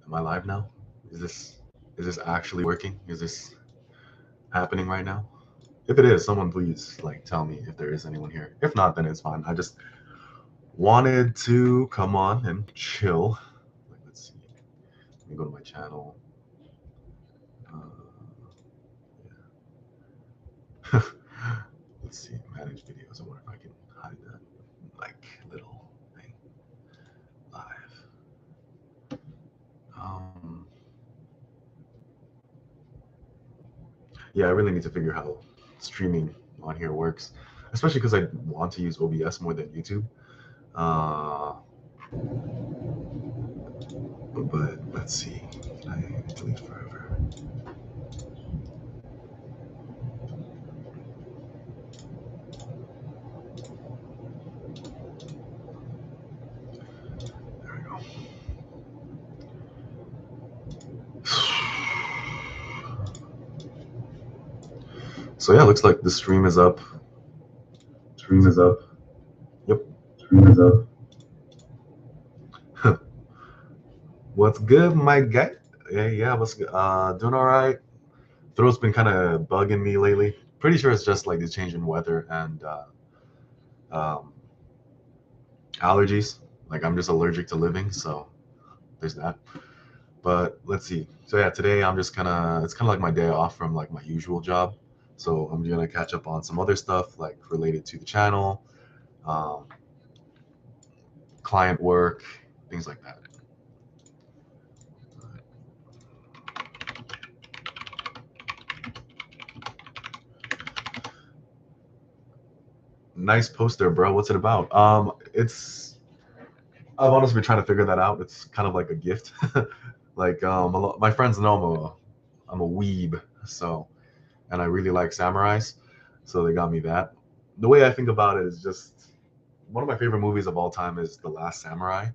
Am I live now? Is this actually working? Is this happening right now? If it is, someone please like tell me if there is anyone here. If not, then it's fine. I just wanted to come on and chill. Like, let's see. Let me go to my channel. Yeah. Let's see. Manage videos. I wonder if I can hide that like little thing live. Um, yeah, I really need to figure how streaming on here works, especially because I want to use OBS more than YouTube. Uh, but let's see. Can I delete forever? There we go. So yeah, looks like the stream is up. Stream is up. Yep. Stream is up. What's good, my guy? Yeah, what's good? Doing all right. Throat's been kind of bugging me lately. Pretty sure it's just like the change in weather and um, allergies. Like I'm just allergic to living, so there's that. But let's see. So yeah, today I'm just it's kind of like my day off from like my usual job. So I'm gonna catch up on some other stuff like related to the channel, um, client work, things like that. Nice poster, bro. What's it about? I've honestly been trying to figure that out. It's kind of like a gift. Like my friends know I'm a weeb, so and I really like samurais, so they got me that. The way I think about it is just one of my favorite movies of all time is The Last Samurai,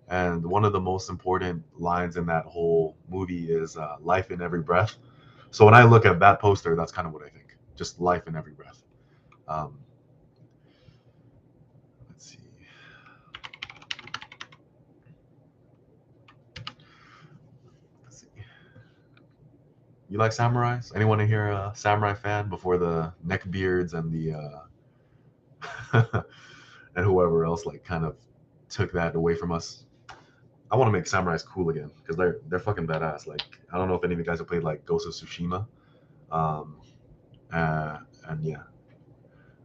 and one of the most important lines in that whole movie is "life in every breath." So when I look at that poster, that's kind of what I think. Just life in every breath. Um, let's see. Let's see. You like samurais? Anyone in here a samurai fan before the neckbeards and the and whoever else like kind of took that away from us? I want to make samurais cool again because they're fucking badass. Like I don't know if any of you guys have played like Ghost of Tsushima, um, and yeah,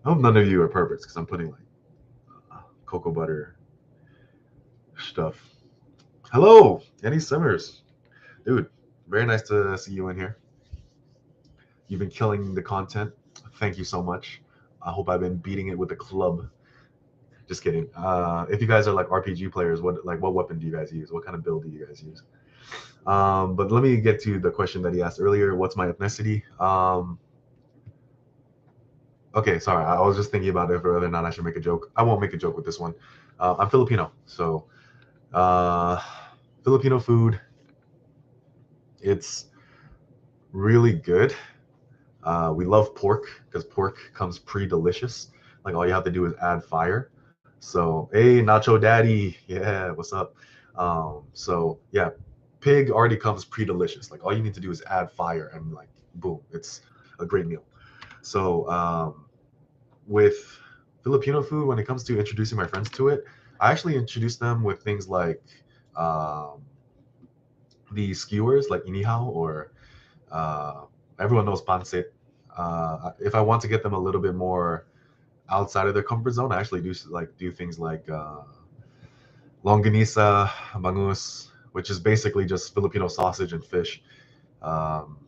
I hope none of you are perverts because I'm putting like cocoa butter stuff. Hello, Annie Summers, dude. Very nice to see you in here. You've been killing the content. Thank you so much. I hope I've been beating it with a club. Just kidding. If you guys are like RPG players, what weapon do you guys use? What kind of build do you guys use? But let me get to the question that he asked earlier. What's my ethnicity? Okay, sorry. I was just thinking about it whether or not I should make a joke. I won't make a joke with this one. I'm Filipino, so uh, Filipino food. It's really good. We love pork because pork comes pre-delicious. Like all you have to do is add fire. So, hey, Nacho Daddy, yeah, what's up? So yeah, pig already comes pre-delicious. Like all you need to do is add fire and like boom, it's a great meal. So with Filipino food, when it comes to introducing my friends to it, I actually introduce them with things like um, the skewers, like inihaw, or uh, everyone knows pancit. If I want to get them a little bit more outside of their comfort zone, I actually do things like longanisa, bangus, which is basically just Filipino sausage and fish. Um,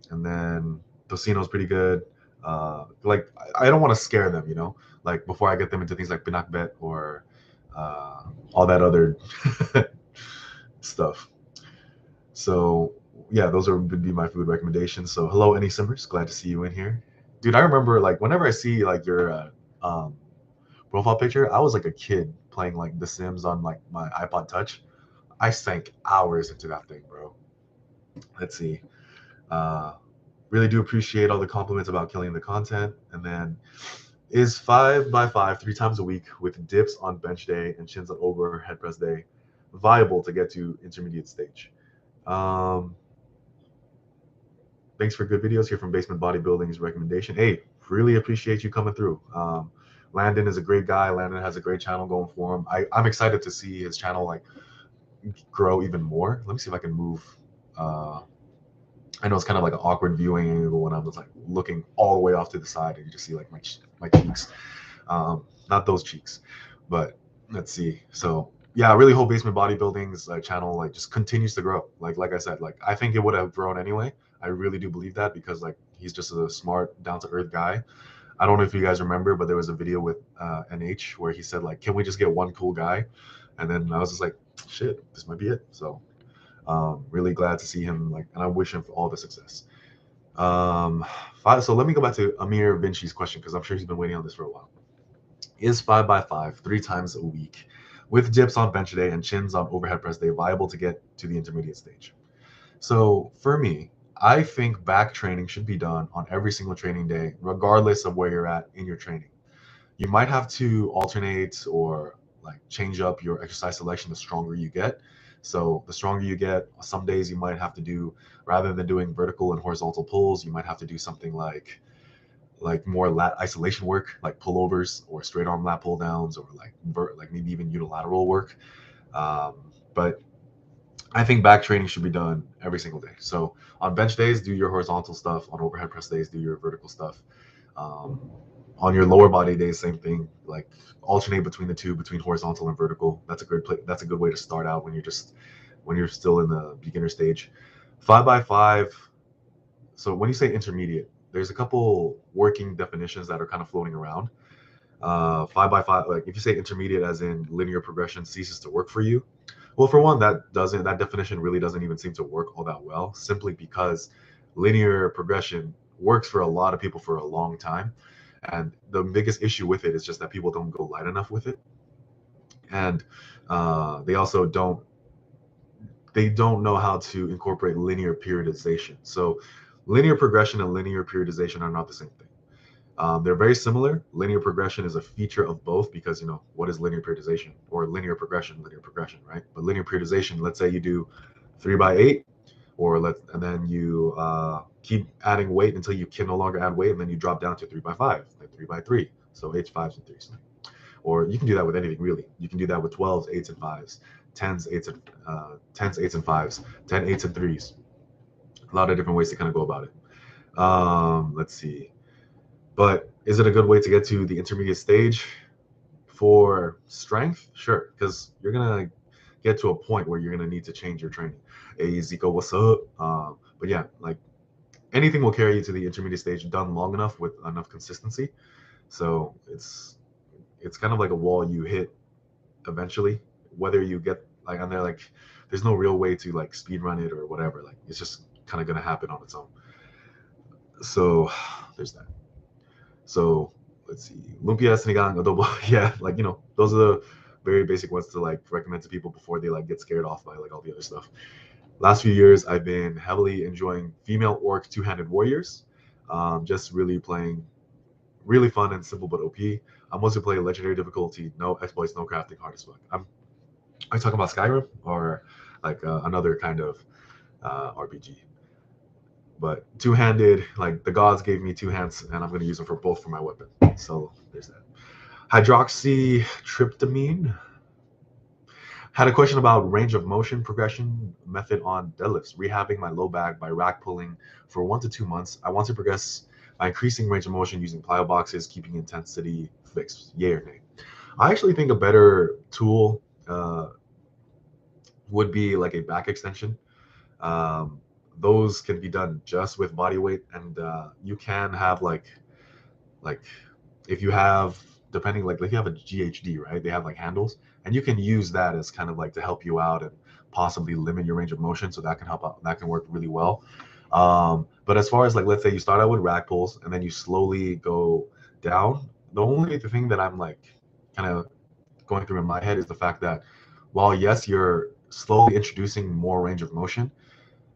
and then tocino is pretty good. Like I don't want to scare them, like before I get them into things like pinakbet or all that other stuff. So yeah, those would be my food recommendations. So hello, any simmers, glad to see you in here, dude. I remember like whenever I see like your um, profile picture, I was like a kid playing like The Sims on like my iPod Touch. I sank hours into that thing, bro. Let's see. Uh, really do appreciate all the compliments about killing the content. And then is 5x5 3 times a week with dips on bench day and chins on overhead press day viable to get to intermediate stage? Thanks for good videos here from Basement Bodybuilding's recommendation. Hey, really appreciate you coming through. Landon is a great guy. Landon has a great channel going for him. I'm excited to see his channel like grow even more. Let me see if I can move. I know it's kind of like an awkward viewing angle when I'm just like looking all the way off to the side and you just see like my cheeks. Not those cheeks, but let's see. So yeah, I really hope Basement Bodybuilding's channel like just continues to grow. Like I said, like I think it would have grown anyway. I really do believe that because like he's just a smart, down to earth guy. I don't know if you guys remember, but there was a video with NH where he said like, "Can we just get one cool guy?" And then I was just like, "Shit, this might be it." So really glad to see him like, and I wish him all the success. So let me go back to Amir Vinci's question because I'm sure he's been waiting on this for a while. Is 5x5 3 times a week with dips on bench day and chins on overhead press day viable to get to the intermediate stage? So for me, I think back training should be done on every single training day, regardless of where you're at in your training. You might have to alternate or like change up your exercise selection the stronger you get. So the stronger you get, some days you might have to do, rather than doing vertical and horizontal pulls, you might have to do something like more lat isolation work, like pullovers or straight arm lat pull downs, or like maybe even unilateral work. But I think back training should be done every single day. So on bench days, do your horizontal stuff. On overhead press days, do your vertical stuff. On your lower body days, same thing. Like alternate between the two, between horizontal and vertical. That's a good play. That's a good way to start out when you're still in the beginner stage. 5x5. So when you say intermediate, there's a couple working definitions that are kind of floating around. 5x5, like if you say intermediate as in linear progression ceases to work for you, well, for one, that definition really doesn't even seem to work all that well, simply because linear progression works for a lot of people for a long time. And the biggest issue with it is just that people don't go light enough with it. And they also don't know how to incorporate linear periodization. So linear progression and linear periodization are not the same thing. They're very similar. Linear progression is a feature of both because, what is linear periodization or linear progression, right? But linear periodization, let's say you do 3x8, and then you keep adding weight until you can no longer add weight, and then you drop down to 3x5, then 3x3. So 8s, 5s, and 3s. Or you can do that with anything really. You can do that with 12s, 8s, and 5s, 10s, 8s, and 5s, 10, 8s, and 3s. A lot of different ways to kind of go about it. Let's see. But is it a good way to get to the intermediate stage for strength? Sure, because you're gonna get to a point where you're gonna need to change your training. Hey, Zico, what's up? But yeah, like anything will carry you to the intermediate stage done long enough with enough consistency. So it's kind of like a wall you hit eventually, whether you get like on there, like there's no real way to like speed run it or whatever. Like it's just kind of gonna happen on its own. So there's that. So let's see, lumpia, sinigang, adobo. Yeah, like those are the very basic ones to like recommend to people before they like get scared off by like all the other stuff. Last few years, I've been heavily enjoying female orc two-handed warriors. Just really playing, really fun and simple but OP. I mostly play legendary difficulty, no exploits, no crafting, hard as fuck. Are you talking about Skyrim or like another kind of RPG? But two-handed, like the gods gave me two hands, and I'm going to use them for both for my weapon. So there's that. Hydroxytryptamine. Had a question about range of motion progression method on deadlifts. Rehabbing my low back by rack pulling for 1 to 2 months. I want to progress by increasing range of motion using plyo boxes, keeping intensity fixed. Yay or nay? I actually think a better tool would be like a back extension. Those can be done just with body weight, and you can have like if you have, depending, like if you have a GHD, right, they have like handles, and you can use that as kind of like to help you out and possibly limit your range of motion, so that can help out, that can work really well. But as far as like, let's say you start out with rack pulls and then you slowly go down, the only thing that I'm like kind of going through in my head is the fact that while yes, you're slowly introducing more range of motion,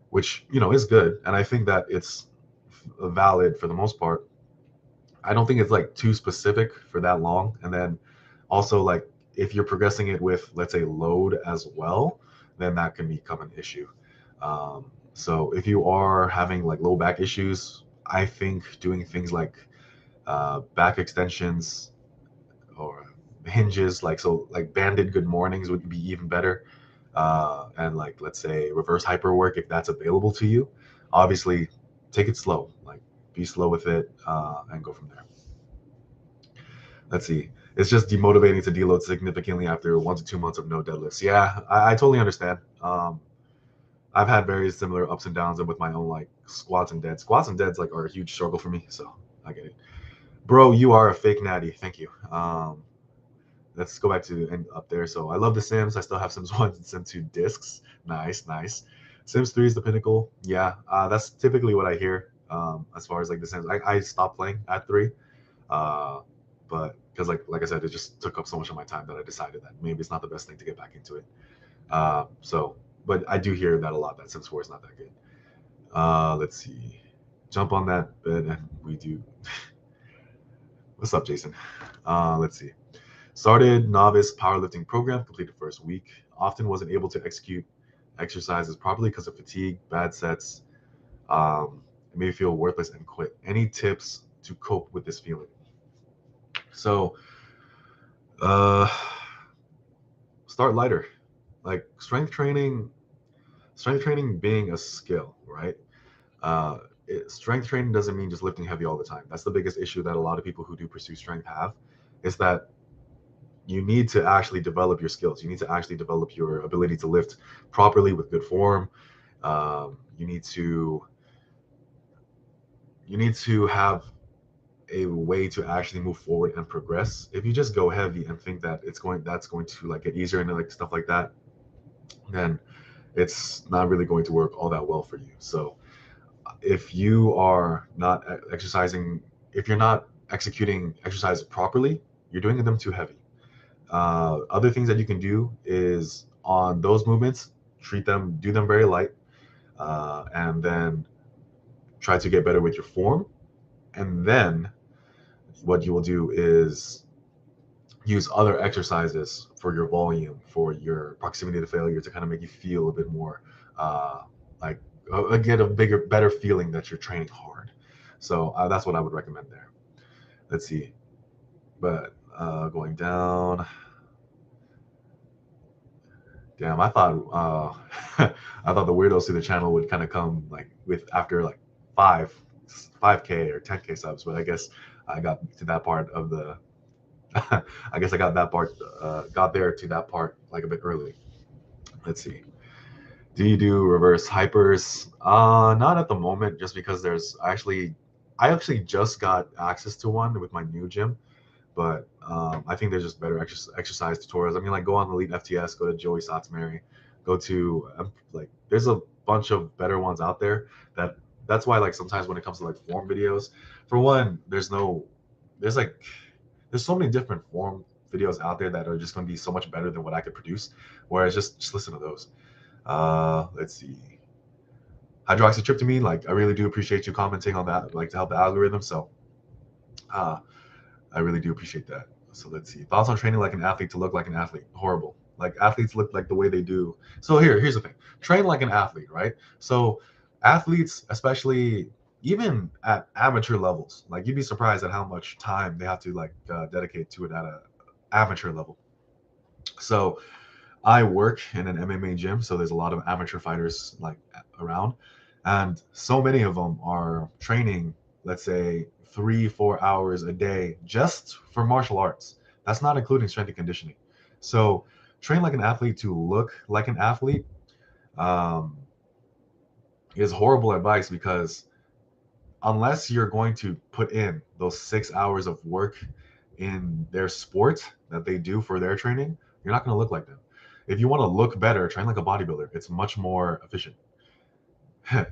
which is good, and I think that it's valid for the most part, I don't think it's like too specific for that long. And then also, like if you're progressing it with, let's say, load as well, then that can become an issue. So if you are having like low back issues, I think doing things like back extensions or hinges, like banded good mornings would be even better. And like, let's say reverse hyper work, if that's available to you. Obviously, take it slow, like be slow with it, and go from there. Let's see. It's just demotivating to deload significantly after 1 to 2 months of no deadlifts. Yeah, I totally understand. I've had very similar ups and downs with my own like squats and deads. Squats and deads like are a huge struggle for me, so I get it. Bro, you are a fake natty. Thank you. Let's go back to and up there. So I love The Sims. I still have Sims 1 and Sims 2 discs. Nice, nice. Sims 3 is the pinnacle. Yeah, that's typically what I hear. As far as like The Sims, I stopped playing at 3. But because like I said, it just took up so much of my time that I decided that maybe it's not the best thing to get back into it. But I do hear that a lot, that Sims 4 is not that good. Let's see. Jump on that bed and we do. What's up, Jason? Let's see. Started novice powerlifting program, completed first week. Often wasn't able to execute exercises properly because of fatigue, bad sets. It made me feel worthless and quit. Any tips to cope with this feeling? So, start lighter. Like strength training being a skill, right? Strength training doesn't mean just lifting heavy all the time. That's the biggest issue that a lot of people who do pursue strength have, is that you need to actually develop your skills. You need to actually develop your ability to lift properly with good form. You need to have a way to actually move forward and progress. If you just go heavy and think that that's going to like get easier and like stuff like that, then it's not really going to work all that well for you. So if you are not exercising, if you're not executing exercise properly, you're doing them too heavy. Other things that you can do is on those movements, do them very light, and then try to get better with your form. And then what you will do is use other exercises for your volume, for your proximity to failure, to kind of make you feel a bit more like get a better feeling that you're training hard. So that's what I would recommend there. Let's see. But going down. Damn, I thought I thought the weirdos to the channel would kind of come like with after like 5K or 10K subs, but I guess I got to that part of the I guess I got that part got there to that part like a bit early. Let's see. Do you do reverse hypers? Not at the moment, just because I actually just got access to one with my new gym. But I think there's just better exercise tutorials. I mean, like go on Elite FTS, go to Joey Sotsmary, go to like there's a bunch of better ones out there. That's why like sometimes when it comes to like form videos, for one, there's so many different form videos out there that are just going to be so much better than what I could produce. Whereas just listen to those. Let's see. Hydroxytryptamine, like I really do appreciate you commenting on that, like to help the algorithm. So I really do appreciate that. So let's see. Thoughts on training like an athlete to look like an athlete? Horrible. Like athletes look like the way they do. So here's the thing. Train like an athlete, right? So athletes, especially even at amateur levels, like you'd be surprised at how much time they have to like dedicate to it at a amateur level. So I work in an MMA gym, so there's a lot of amateur fighters like around, and so many of them are training, let's say 3-4 hours a day just for martial arts. That's not including strength and conditioning. So train like an athlete to look like an athlete um, is horrible advice, because unless you're going to put in those 6 hours of work in their sport that they do for their training, you're not going to look like them. If you want to look better, train like a bodybuilder. It's much more efficient.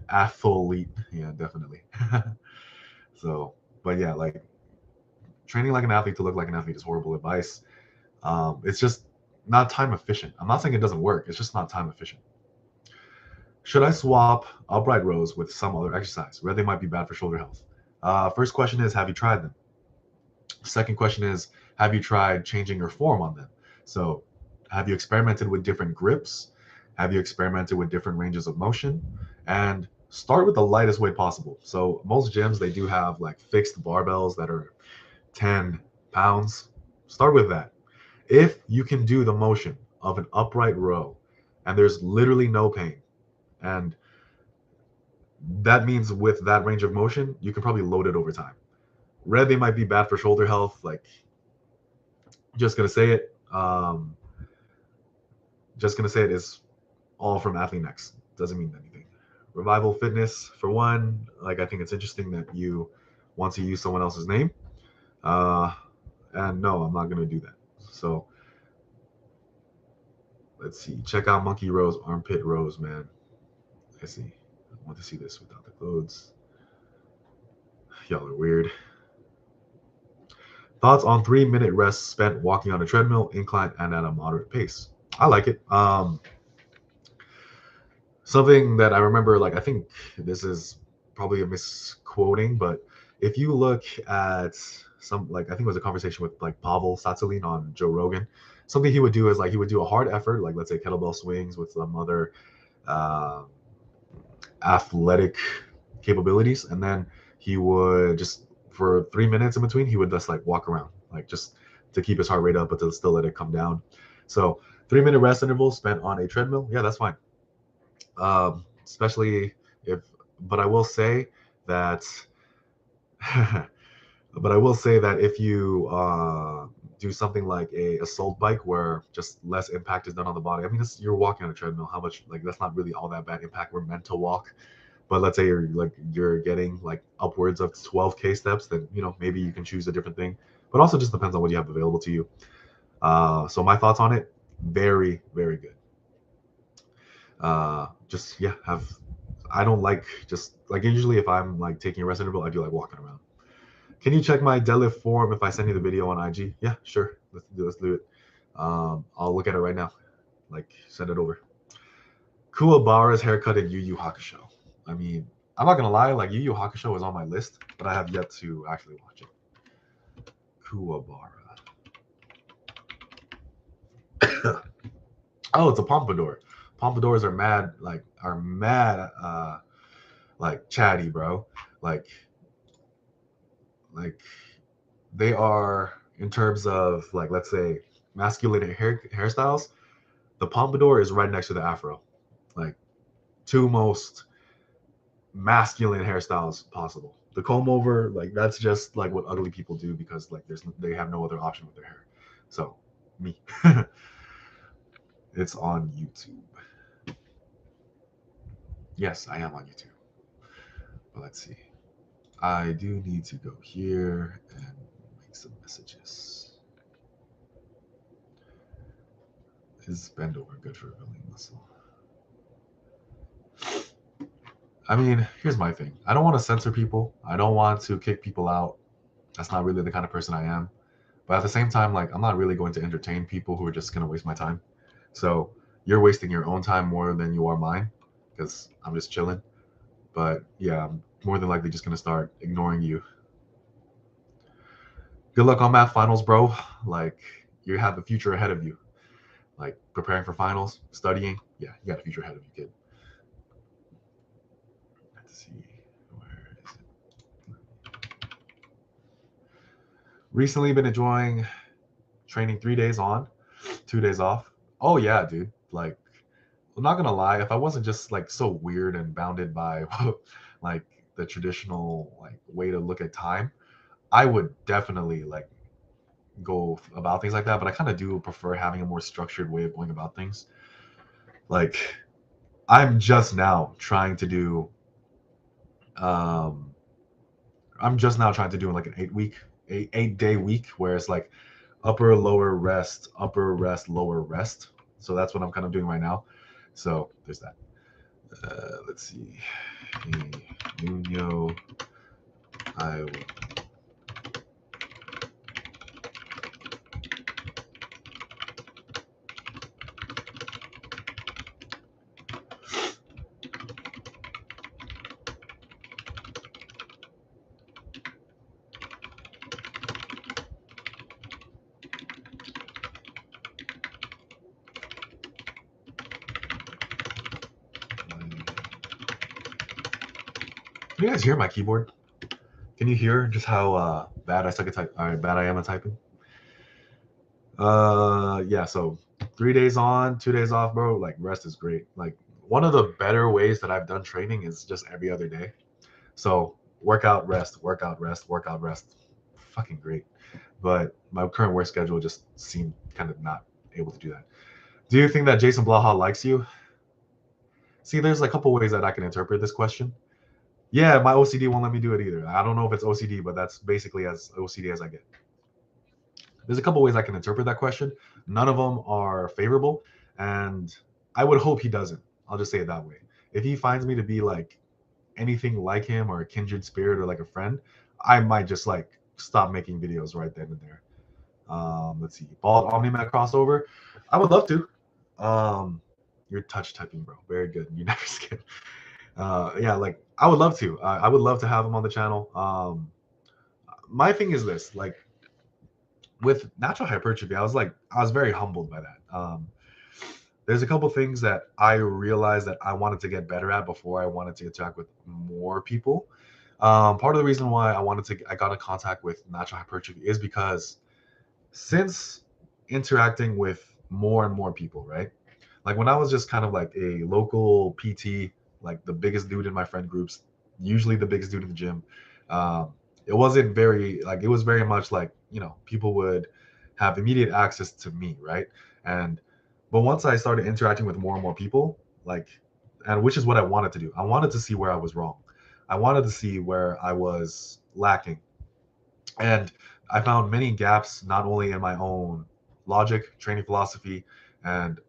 Athlete, yeah, definitely. So, but yeah, like training like an athlete to look like an athlete is horrible advice. It's just not time efficient. I'm not saying it doesn't work. It's just not time efficient. Should I swap upright rows with some other exercise where they might be bad for shoulder health? First question is, have you tried them? Second question is, have you tried changing your form on them? So have you experimented with different grips? Have you experimented with different ranges of motion? And start with the lightest weight possible. So most gyms, they do have like fixed barbells that are 10 pounds. Start with that. If you can do the motion of an upright row and there's literally no pain, and that means with that range of motion, you can probably load it over time. Red, they might be bad for shoulder health. Like, just gonna say it. Just gonna say it is all from Athlete Next. Doesn't mean anything. Revival Fitness, for one, like I think it's interesting that you want to use someone else's name. And no, I'm not gonna do that. So let's see. Check out Monkey Rose, Armpit Rose, man. Let's see. I want to see this without the clothes. Y'all are weird. Thoughts on 3-minute rest spent walking on a treadmill, incline, and at a moderate pace. I like it. Something that I remember, like I think this is probably a misquoting, but if you look at some, like I think it was a conversation with like Pavel Tsatsouline on Joe Rogan, something he would do is like he would do a hard effort, like let's say kettlebell swings with some other uh, athletic capabilities, and then he would just for 3 minutes in between he would just like walk around, like just to keep his heart rate up but to still let it come down. So 3-minute rest intervals spent on a treadmill, yeah, that's fine. Especially if, but I will say that but I will say that if you do something like a assault bike where just less impact is done on the body, I mean, you're walking on a treadmill, how much, like that's not really all that bad impact. We're meant to walk. But let's say you're getting like upwards of 12K steps, then maybe you can choose a different thing. But also just depends on what you have available to you. So my thoughts on it, very, very good. Just yeah, I don't like just like usually if I'm like taking a rest interval, I do like walking around. Can you check my deadlift form if I send you the video on IG? Yeah, sure. Let's do it. I'll look at it right now. Like send it over. Kuwabara's haircut in Yu Yu Hakusho. I mean, I'm not gonna lie, like Yu Yu Hakusho is on my list, but I have yet to actually watch it. Kuwabara. Oh, it's a pompadour. Pompadours are mad like chatty, bro. Like like they are in terms of like let's say masculine hairstyles. The pompadour is right next to the afro. Like two most masculine hairstyles possible. The comb over, like that's just like what ugly people do because like they have no other option with their hair. So me. It's on YouTube. Yes, I am on YouTube. But let's see. I do need to go here and make some messages. Is bend over good for building muscle? I mean, here's my thing. I don't want to censor people. I don't want to kick people out. That's not really the kind of person I am. But at the same time, like I'm not really going to entertain people who are just gonna waste my time. So you're wasting your own time more than you are mine, because I'm just chilling. But yeah, I'm more than likely just gonna start ignoring you. Good luck on math finals, bro. Like you have the future ahead of you. Like preparing for finals, studying. Yeah, you got a future ahead of you, kid. Let's see. Where is it? Recently been enjoying training 3 days on, 2 days off. Oh yeah, dude. Like I'm not gonna lie, if I wasn't just like so weird and bounded by like the traditional like way to look at time, I would definitely like go about things like that. But I kind of do prefer having a more structured way of going about things. Like I'm just now trying to do um I'm just now trying to do like an 8 day week where it's like upper lower rest, upper rest, lower rest. So that's what I'm kind of doing right now. So there's that. Let's see. Hey, Nuno, I Can you guys hear my keyboard? Can you hear just how bad I am at typing? Yeah, so 3 days on, 2 days off, bro. Like rest is great. Like one of the better ways that I've done training is just every other day. So workout, rest, workout, rest, workout, rest. Fucking great. But my current work schedule just seemed kind of not able to do that. Do you think that Jason Blaha likes you? See, there's a couple ways that I can interpret this question. Yeah, my OCD won't let me do it either. I don't know if it's OCD, but that's basically as OCD as I get. There's a couple ways I can interpret that question. None of them are favorable, and I would hope he doesn't. I'll just say it that way. If he finds me to be like anything like him or a kindred spirit or like a friend, I might just like stop making videos right then and there. Let's see, bald OmniMat crossover. I would love to. You're touch typing, bro. Very good. You never skip. Yeah, like I would love to. I would love to have him on the channel. My thing is this, like with natural hypertrophy, I was very humbled by that. There's a couple things that I realized that I wanted to get better at before I wanted to interact with more people. Part of the reason why I got in contact with natural hypertrophy is because since interacting with more and more people, right? Like when I was just kind of like a local PT, like the biggest dude in my friend groups, usually the biggest dude in the gym. Um, it wasn't very like it was very much like people would have immediate access to me, right? And but once I started interacting with more and more people, like, and which is what I wanted to do. I wanted to see where I was wrong. I wanted to see where I was lacking. And I found many gaps, not only in my own logic, training philosophy, and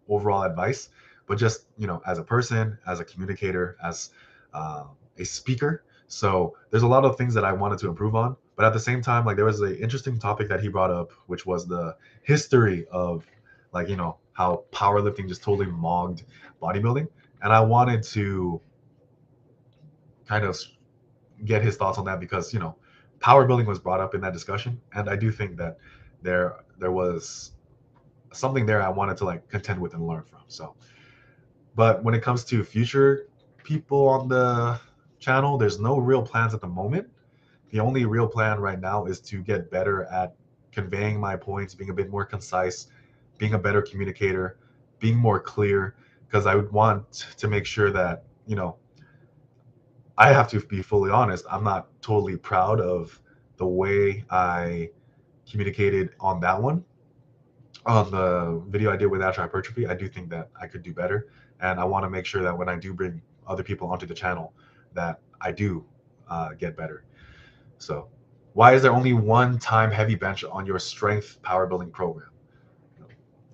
overall advice, but just, as a person, as a communicator, as a speaker. So there's a lot of things that I wanted to improve on. But at the same time, like there was an interesting topic that he brought up, which was the history of like, how powerlifting just totally mogged bodybuilding. And I wanted to kind of get his thoughts on that because power building was brought up in that discussion, and I do think that there was something there I wanted to like contend with and learn from. So, but when it comes to future people on the channel, there's no real plans at the moment. The only real plan right now is to get better at conveying my points, being a bit more concise, being a better communicator, being more clear, because I would want to make sure that I have to be fully honest. I'm not totally proud of the way I communicated on that one. On the video I did with natural hypertrophy, I do think that I could do better. And I want to make sure that when I do bring other people onto the channel, that I do get better. So, why is there only one time heavy bench on your strength power building program?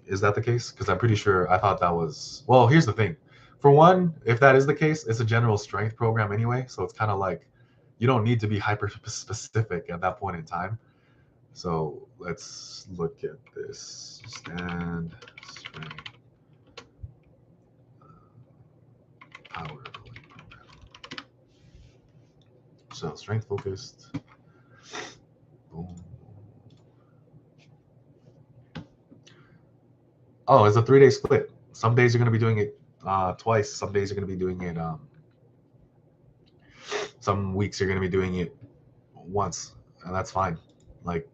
Is that the case? Because I'm pretty sure I thought that was, well, here's the thing. For one, if that is the case, it's a general strength program anyway. So it's kind of like you don't need to be hyper specific at that point in time. So let's look at this stand strength power building program. So strength focused. Boom. Oh, it's a 3-day split. Some days you're going to be doing it twice. Some days you're going to be doing it. Some weeks you're going to be doing it once, and that's fine. Like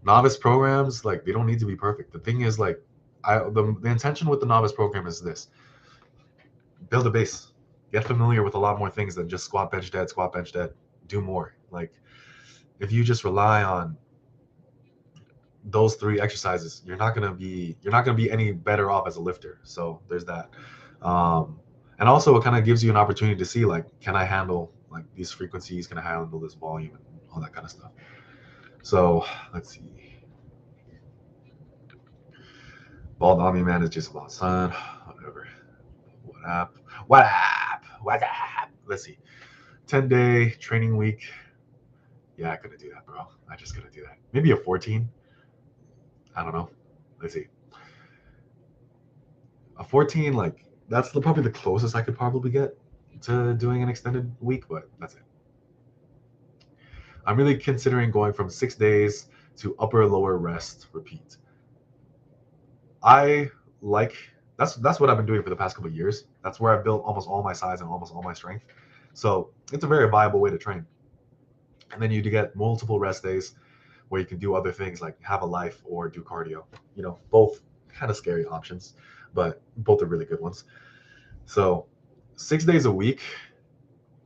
novice programs, like they don't need to be perfect. The thing is, like, the intention with the novice program is this: build a base, get familiar with a lot more things than just squat, bench, dead. Do more. Like if you just rely on those 3 exercises, you're not gonna be any better off as a lifter. So there's that. And also it kind of gives you an opportunity to see like, can I handle like these frequencies? Can I handle this volume and all that kind of stuff? So let's see. Bald Omni Man is just about son. Whatever. What up? Let's see. 10-day training week. Yeah, I couldn't do that, bro. I just couldn't do that. Maybe a 14. I don't know. Let's see. A 14, like that's probably the closest I could probably get to doing an extended week, but that's it. I'm really considering going from 6 days to upper lower rest repeat. I like that's what I've been doing for the past couple of years. That's where I've built almost all my size and almost all my strength. So it's a very viable way to train. And then you get multiple rest days where you can do other things like have a life or do cardio. Both kind of scary options, but both are really good ones. So 6 days a week,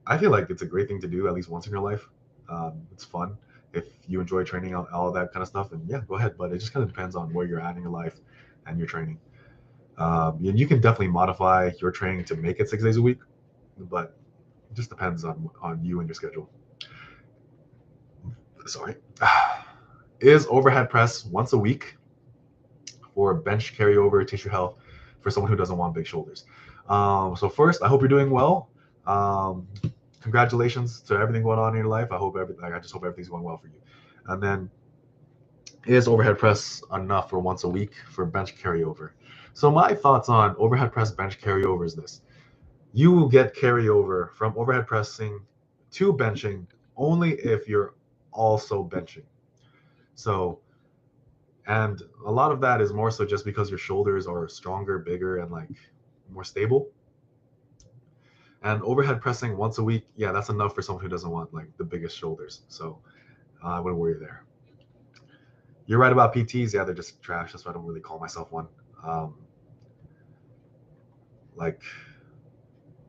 I feel like it's a great thing to do at least once in your life. It's fun if you enjoy training, all that kind of stuff. And yeah, go ahead. But it just kind of depends on where you're at in your life and your training. And you can definitely modify your training to make it 6 days a week, but it just depends on you and your schedule. Sorry. Is overhead press once a week for bench carryover tissue health for someone who doesn't want big shoulders? So first, I hope you're doing well. Congratulations to everything going on in your life. I just hope everything's going well for you. And then, is overhead press enough for once a week for bench carryover? So my thoughts on overhead press bench carryover is this: you will get carryover from overhead pressing to benching only if you're also benching. So, and a lot of that is more so just because your shoulders are stronger, bigger, and like more stable. And overhead pressing once a week, yeah, that's enough for someone who doesn't want like the biggest shoulders. So I wouldn't worry there. You're right about PTs. Yeah, they're just trash. That's why I don't really call myself one. Like,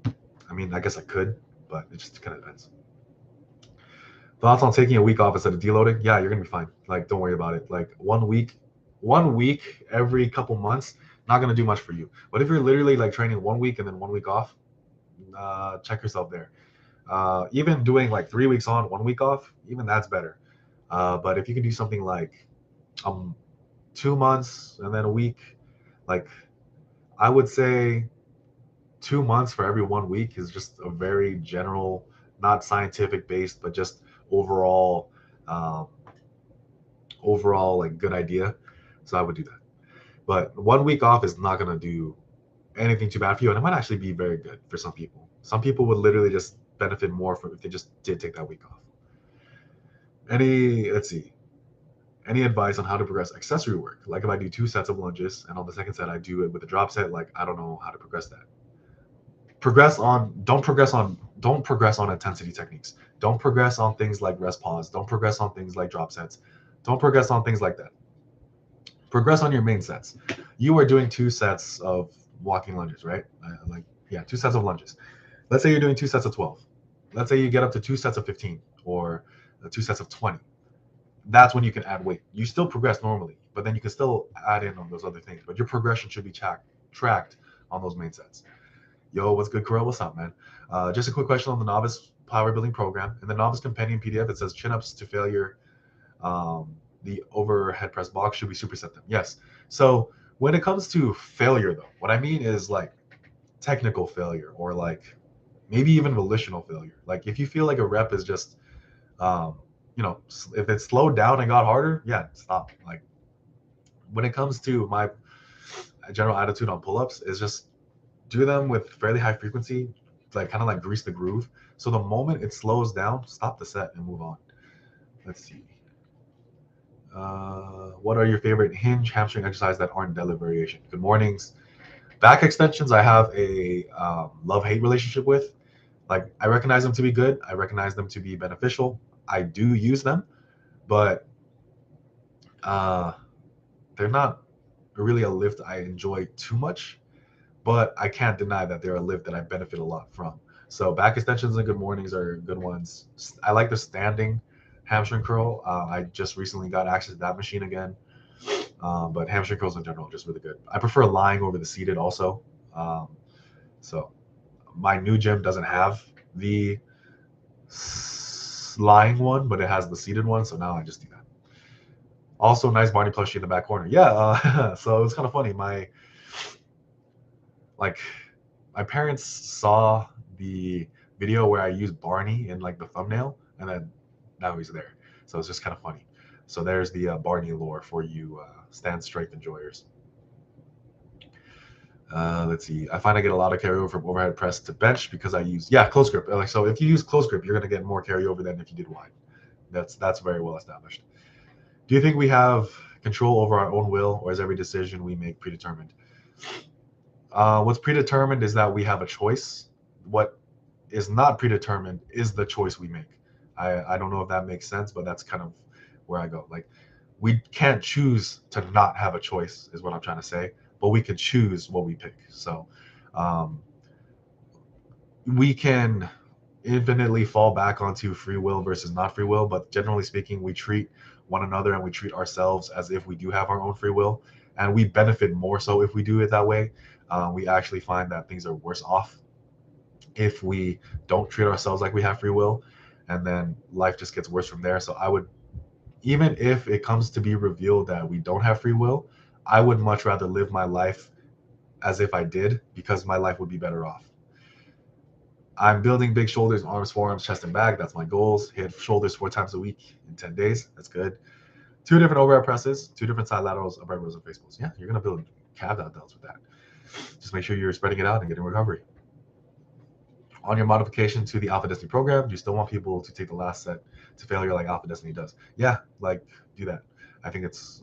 I mean, I guess I could, but it just kind of depends. Thoughts on taking a week off instead of deloading? Yeah, you're gonna be fine. Like, don't worry about it. Like 1 week every couple months, not gonna do much for you. But if you're literally like training 1 week and then 1 week off, check yourself there. Even doing like 3 weeks on, 1 week off, even that's better. But if you can do something like 2 months and then a week, like I would say 2 months for every 1 week is just a very general, not scientific based, but just overall like good idea. So I would do that. But 1 week off is not going to do anything too bad for you, and it might actually be very good for some people. Some people would literally just benefit more from if they just did take that week off. Let's see, any advice on how to progress accessory work? Like if I do 2 sets of lunges and on the second set I do it with a drop set, like I don't know how to progress that. Don't progress on intensity techniques. Don't progress on things like rest pause. Don't progress on things like drop sets. Don't progress on things like that. Progress on your main sets. You are doing 2 sets of walking lunges, right? 2 sets of lunges. Let's say you're doing 2 sets of 12. Let's say you get up to 2 sets of 15 or 2 sets of 20. That's when you can add weight. You still progress normally, but then you can still add in on those other things. But your progression should be tracked on those main sets. Yo, what's good, Karel? What's up, man? Just a quick question on the novice power building program. In the novice companion PDF, it says chin-ups to failure. The overhead press box, should we superset them? Yes. So when it comes to failure, though, what I mean is like technical failure or like maybe even volitional failure. Like if you feel like a rep is just, if it's slowed down and got harder, yeah, stop. Like when it comes to my general attitude on pull-ups is just do them with fairly high frequency, like kind of like grease the groove. So the moment it slows down, stop the set and move on. Let's see. What are your favorite hinge hamstring exercises that aren't deadlift variation? Good mornings. Back extensions, I have a love-hate relationship with. Like I recognize them to be good. I recognize them to be beneficial. I do use them, but they're not really a lift I enjoy too much. But I can't deny that they're a lift that I benefit a lot from. So back extensions and good mornings are good ones. I like the standing hamstring curl. I just recently got access to that machine again. But hamstring curls in general are just really good. I prefer lying over the seated also. So my new gym doesn't have the lying one, but it has the seated one. So now I just do that. Also, nice Barney plushie in the back corner. Yeah. So it was kind of funny. My parents saw the video where I used Barney in like the thumbnail, and then now he's there. So it's just kind of funny. So there's the Barney lore for you stand strength enjoyers. Let's see. I find I get a lot of carryover from overhead press to bench because I use close grip. Like so, if you use close grip, you're gonna get more carryover than if you did wide. That's very well established. Do you think we have control over our own will, or is every decision we make predetermined? What's predetermined is that we have a choice. What is not predetermined is the choice we make. I don't know if that makes sense, but that's kind of where I go. Like, we can't choose to not have a choice, is what I'm trying to say, but we can choose what we pick. So we can infinitely fall back onto free will versus not free will, but generally speaking, we treat one another and we treat ourselves as if we do have our own free will, and we benefit more so if we do it that way. We actually find that things are worse off if we don't treat ourselves like we have free will, and then life just gets worse from there. So I would, even if it comes to be revealed that we don't have free will, I would much rather live my life as if I did, because my life would be better off. I'm building big shoulders, arms, forearms, chest, and back. That's my goals. Hit shoulders 4 times a week in 10 days. That's good. 2 different overhead presses, 2 different side laterals, upright rows, and face pulls. Yeah, you're going to build calf delts with that. Just make sure you're spreading it out and getting recovery. On your modification to the Alpha Destiny program, do you still want people to take the last set to failure like Alpha Destiny does? Yeah, like, do that. I think it's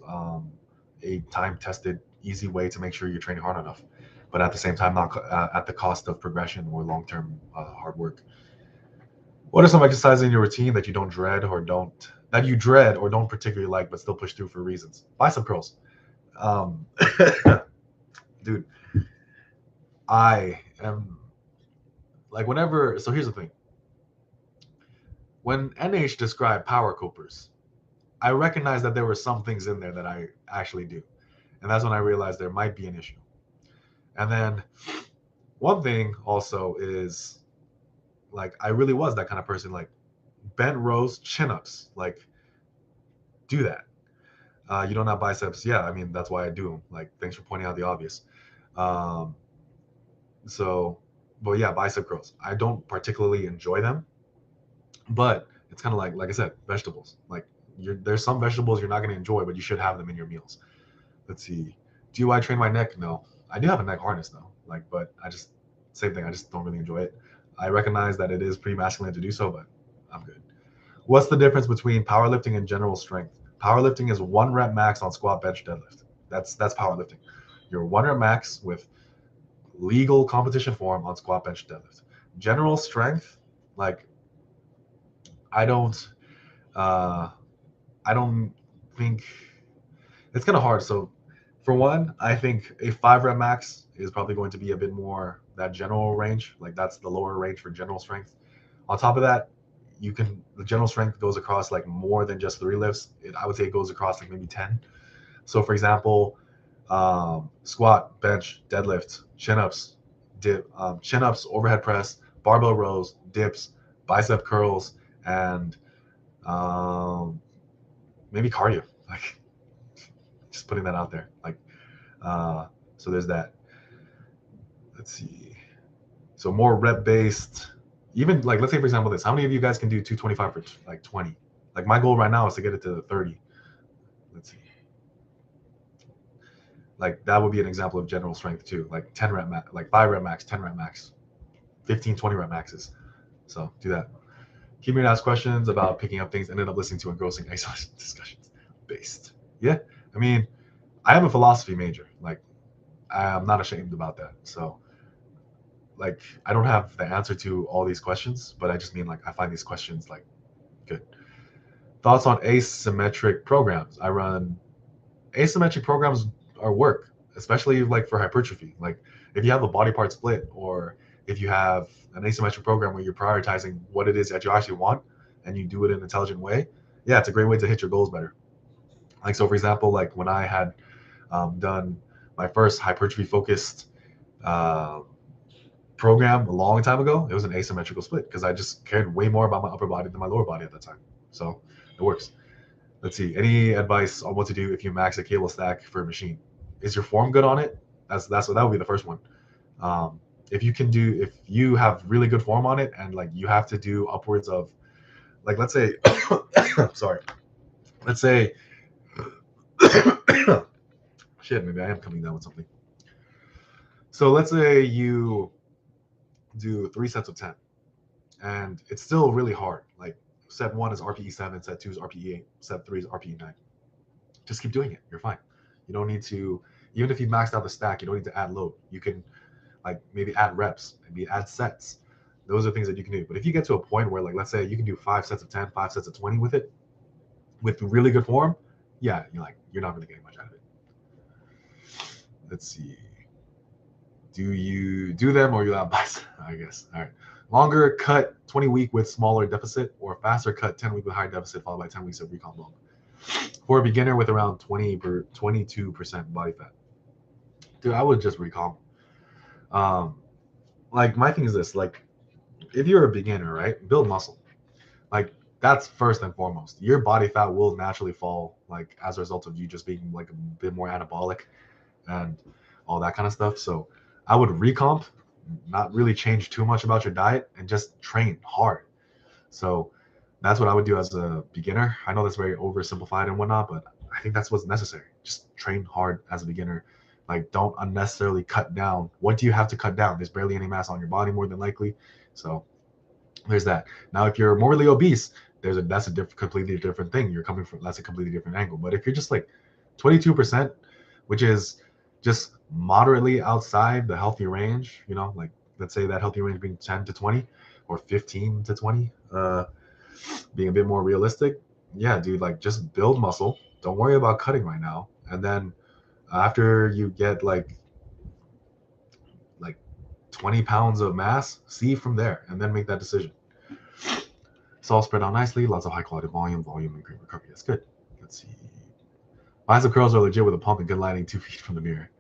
a time-tested, easy way to make sure you're training hard enough, but at the same time, not at the cost of progression or long-term hard work. What are some exercises in your routine that you don't dread or don't particularly like, but still push through for reasons? Bicep curls. Dude, I am like, whenever. So here's the thing. When NH described power coopers, I recognized that there were some things in there that I actually do, and that's when I realized there might be an issue. And then one thing also is, like, I really was that kind of person, like bent rows, chin-ups, like, do that. You don't have biceps. Yeah, I mean, that's why I do them. Like, thanks for pointing out the obvious. But yeah, bicep curls. I don't particularly enjoy them, but it's kind of like I said, vegetables. Like, there's some vegetables you're not going to enjoy, but you should have them in your meals. Let's see. Do I train my neck? No. I do have a neck harness though. Like, but same thing. I just don't really enjoy it. I recognize that it is pretty masculine to do so, but I'm good. What's the difference between powerlifting and general strength? Powerlifting is 1 rep max on squat, bench, deadlift. That's powerlifting. You're 1 rep max with legal competition form on squat, bench, deadlift. General strength, like, I don't think it's kind of hard. So for one, I think a 5 rep max is probably going to be a bit more that general range. Like, that's the lower range for general strength. On top of that, the general strength goes across like more than just 3 lifts. I would say it goes across like maybe 10. So for example, squat, bench, deadlift, chin-ups, chin-ups, overhead press, barbell rows, dips, bicep curls, and maybe cardio. Like, just putting that out there. Like, so there's that. Let's see. So more rep based. Even, like, let's say for example this. How many of you guys can do 225 for like 20? Like, my goal right now is to get it to 30. Let's see. Like, that would be an example of general strength too. Like 10 rep max, like 5 rep max, 10 rep max, 15, 20 rep maxes. So do that. Keep me to ask questions about picking up things, ended up listening to engrossing exercise discussions. Based. Yeah. I mean, I am a philosophy major. Like, I'm not ashamed about that. So, like, I don't have the answer to all these questions, but I just mean, like, I find these questions, like, good. Thoughts on asymmetric programs? I run asymmetric programs are work, especially like for hypertrophy. Like, if you have a body part split, or if you have an asymmetric program where you're prioritizing what it is that you actually want and you do it in an intelligent way, yeah, it's a great way to hit your goals better. Like, so for example, like when I had done my first hypertrophy focused program a long time ago, it was an asymmetrical split because I just cared way more about my upper body than my lower body at that time. So it works. Let's see. Any advice on what to do if you max a cable stack for a machine? Is your form good on it? That would be the first one. If you have really good form on it, and like you have to do upwards of, like, let's say, sorry, let's say, shit, maybe I am coming down with something. So let's say you do 3 sets of 10, and it's still really hard. Like, set 1 is RPE 7, set 2 is RPE 8, set 3 is RPE 9. Just keep doing it. You're fine. You don't need to, even if you maxed out the stack, you don't need to add load. You can, like, maybe add reps, maybe add sets. those are things that you can do. But if you get to a point where, like, let's say you can do 5 sets of 10, 5 sets of 20 with it, with really good form, yeah, you're not really getting much out of it. Let's see. Do you do them or you have biceps? I guess. All right. Longer cut 20 week with smaller deficit, or faster cut 10 week with high deficit followed by 10 weeks of recomp load. For a beginner with around 22% body fat. Dude, I would just recomp. Like, my thing is this, like, if you're a beginner, right, build muscle. Like, that's first and foremost. Your body fat will naturally fall, like, as a result of you just being like a bit more anabolic and all that kind of stuff. So I would recomp, not really change too much about your diet, and just train hard. So that's what I would do as a beginner. I know that's very oversimplified and whatnot, but I think that's what's necessary. Just train hard as a beginner. Like, don't unnecessarily cut down. What do you have to cut down? There's barely any mass on your body, more than likely. So there's that. Now, if you're morbidly obese, that's a completely different thing. That's a completely different angle. But if you're just like 22%, which is just moderately outside the healthy range, like, let's say that healthy range being 10 to 20 or 15 to 20, being a bit more realistic, yeah, dude, like, just build muscle. Don't worry about cutting right now. And then after you get like 20 pounds of mass, see from there, and then make that decision. It's all spread out nicely. Lots of high quality volume, and great recovery. That's good. Let's see. Bicep curls are legit with a pump and good lighting 2 feet from the mirror.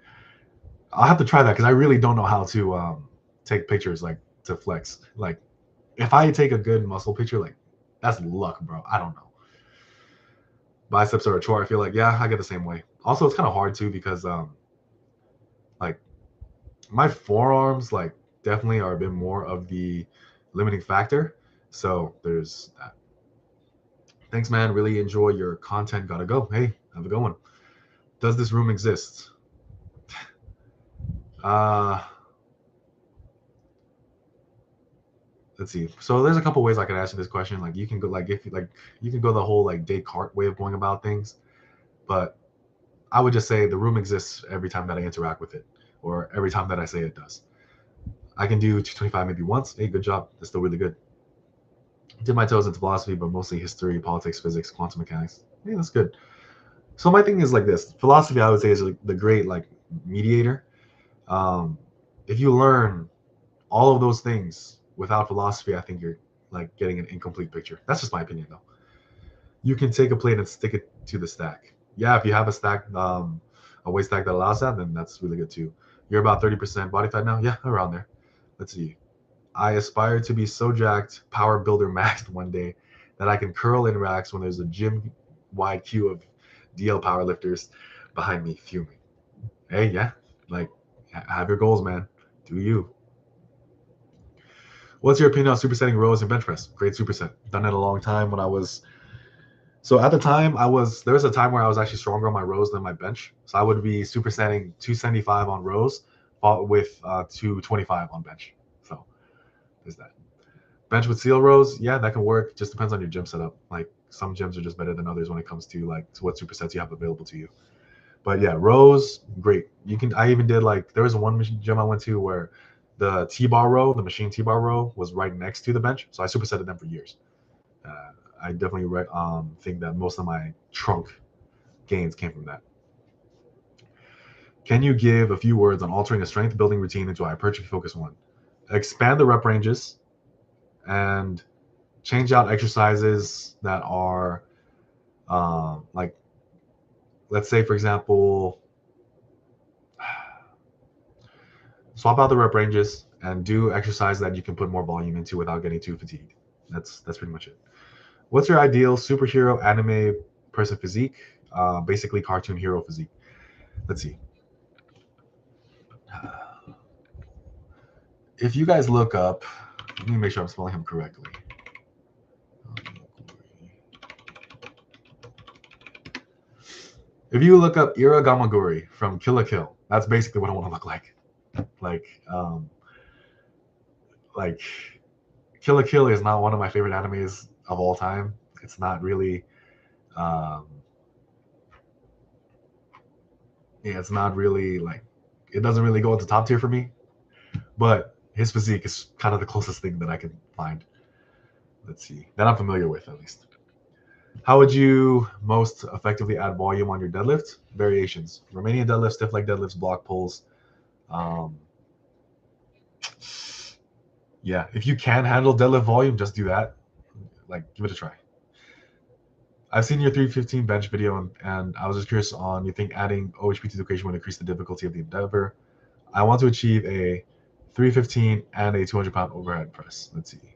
I'll have to try that because I really don't know how to take pictures, like, to flex. Like, if I take a good muscle picture, like, that's luck, bro. I don't know. Biceps are a chore. I feel like, yeah, I get the same way. Also, it's kind of hard too because like, my forearms, like, definitely are a bit more of the limiting factor. So there's that. Thanks, man. Really enjoy your content. Gotta go. Hey, have a good one. Does this room exist? Let's see. So there's a couple ways I could answer this question. Like, you can go, like, if you like, you can go the whole like Descartes way of going about things, but I would just say the room exists every time that I interact with it, or every time that I say it does. I can do 225 maybe once. Hey, good job. That's still really good. Did my toes into philosophy, but mostly history, politics, physics, quantum mechanics. Hey, that's good. So my thing is like this. Philosophy, I would say, is like the great, like, mediator. If you learn all of those things without philosophy, I think you're, like, getting an incomplete picture. That's just my opinion, though. You can take a plate and stick it to the stack. Yeah, if you have a stack, a weight stack that allows that, then that's really good too. You're about 30% body fat now? Yeah, around there. Let's see. I aspire to be so jacked, power builder maxed one day that I can curl in racks when there's a gym-wide queue of DL powerlifters behind me fuming. Hey, yeah, like, have your goals, man. Do you? What's your opinion on supersetting rows and bench press? Great superset. Done it a long time when I was. So at the time, there was a time where I was actually stronger on my rows than my bench. So I would be supersetting 275 on rows with 225 on bench. So there's that. Bench with seal rows, yeah, that can work. Just depends on your gym setup. Like, some gyms are just better than others when it comes to, like, to what supersets you have available to you. But yeah, rows, great. I even did, like, there was one gym I went to where the T-bar row, the machine T-bar row, was right next to the bench. So I supersetted them for years. I definitely think that most of my trunk gains came from that. Can you give a few words on altering a strength building routine into a hypertrophy focused one? Expand the rep ranges and change out exercises that are like, let's say, for example, swap out the rep ranges and do exercise that you can put more volume into without getting too fatigued. That's pretty much it. What's your ideal superhero anime person physique? Basically cartoon hero physique. Let's see. If you guys look up, let me make sure I'm spelling him correctly. If you look up Ira Gamaguri from Kill la Kill, that's basically what I want to look like. Like Kill la Kill is not one of my favorite animes of all time. It's not really, it's not really, like, it doesn't really go into top tier for me. But his physique is kind of the closest thing that I can find. Let's see, that I'm familiar with at least. How would you most effectively add volume on your deadlift? Variations: Romanian deadlifts, stiff leg deadlifts, block pulls. Yeah, if you can handle deadlift volume, just do that. Like, give it a try. I've seen your 315 bench video, and I was just curious on you think adding OHP to the equation would increase the difficulty of the endeavor. I want to achieve a 315 and a 200-pound overhead press. Let's see.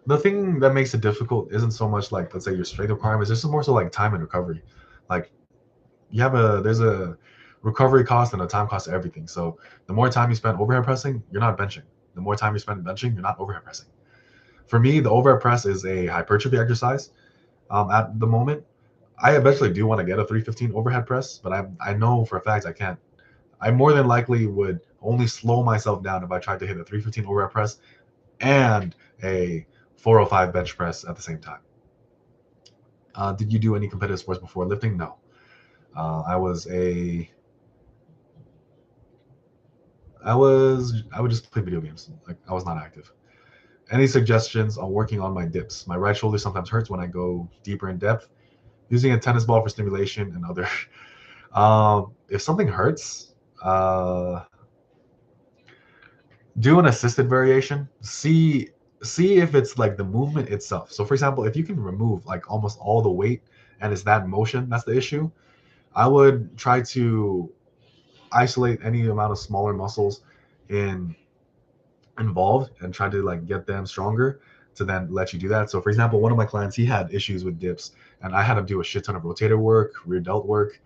The thing that makes it difficult isn't so much like, let's say, your strength requirements. This is more so like time and recovery. Like, there's a recovery cost and a time cost to everything. So the more time you spend overhead pressing, you're not benching. The more time you spend benching, you're not overhead pressing. For me, the overhead press is a hypertrophy exercise. At the moment, I eventually do want to get a 315 overhead press, but I know for a fact I can't. I more than likely would only slow myself down if I tried to hit a 315 overhead press and a 405 bench press at the same time. Did you do any competitive sports before lifting? No. I would just play video games. Like, I was not active. Any suggestions on working on my dips? My right shoulder sometimes hurts when I go deeper in depth. Using a tennis ball for stimulation and other. If something hurts, do an assisted variation. See if it's like the movement itself. So for example, if you can remove like almost all the weight and it's that motion that's the issue, I would try to isolate any amount of smaller muscles involved and try to like get them stronger to then let you do that. So for example, one of my clients, he had issues with dips, and I had him do a shit ton of rotator work, rear delt work,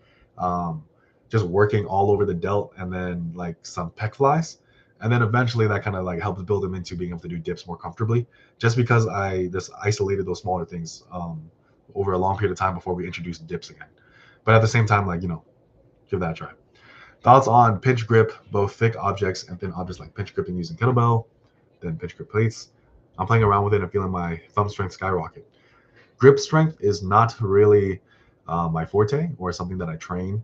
just working all over the delt, and then like some pec flies. And then eventually that kind of like helped build him into being able to do dips more comfortably, just because I just isolated those smaller things over a long period of time before we introduced dips again. But at the same time, like, give that a try. Thoughts on pinch grip, both thick objects and thin objects, like pinch gripping using kettlebell, then pinch grip plates. I'm playing around with it and feeling my thumb strength skyrocket. Grip strength is not really my forte or something that I train,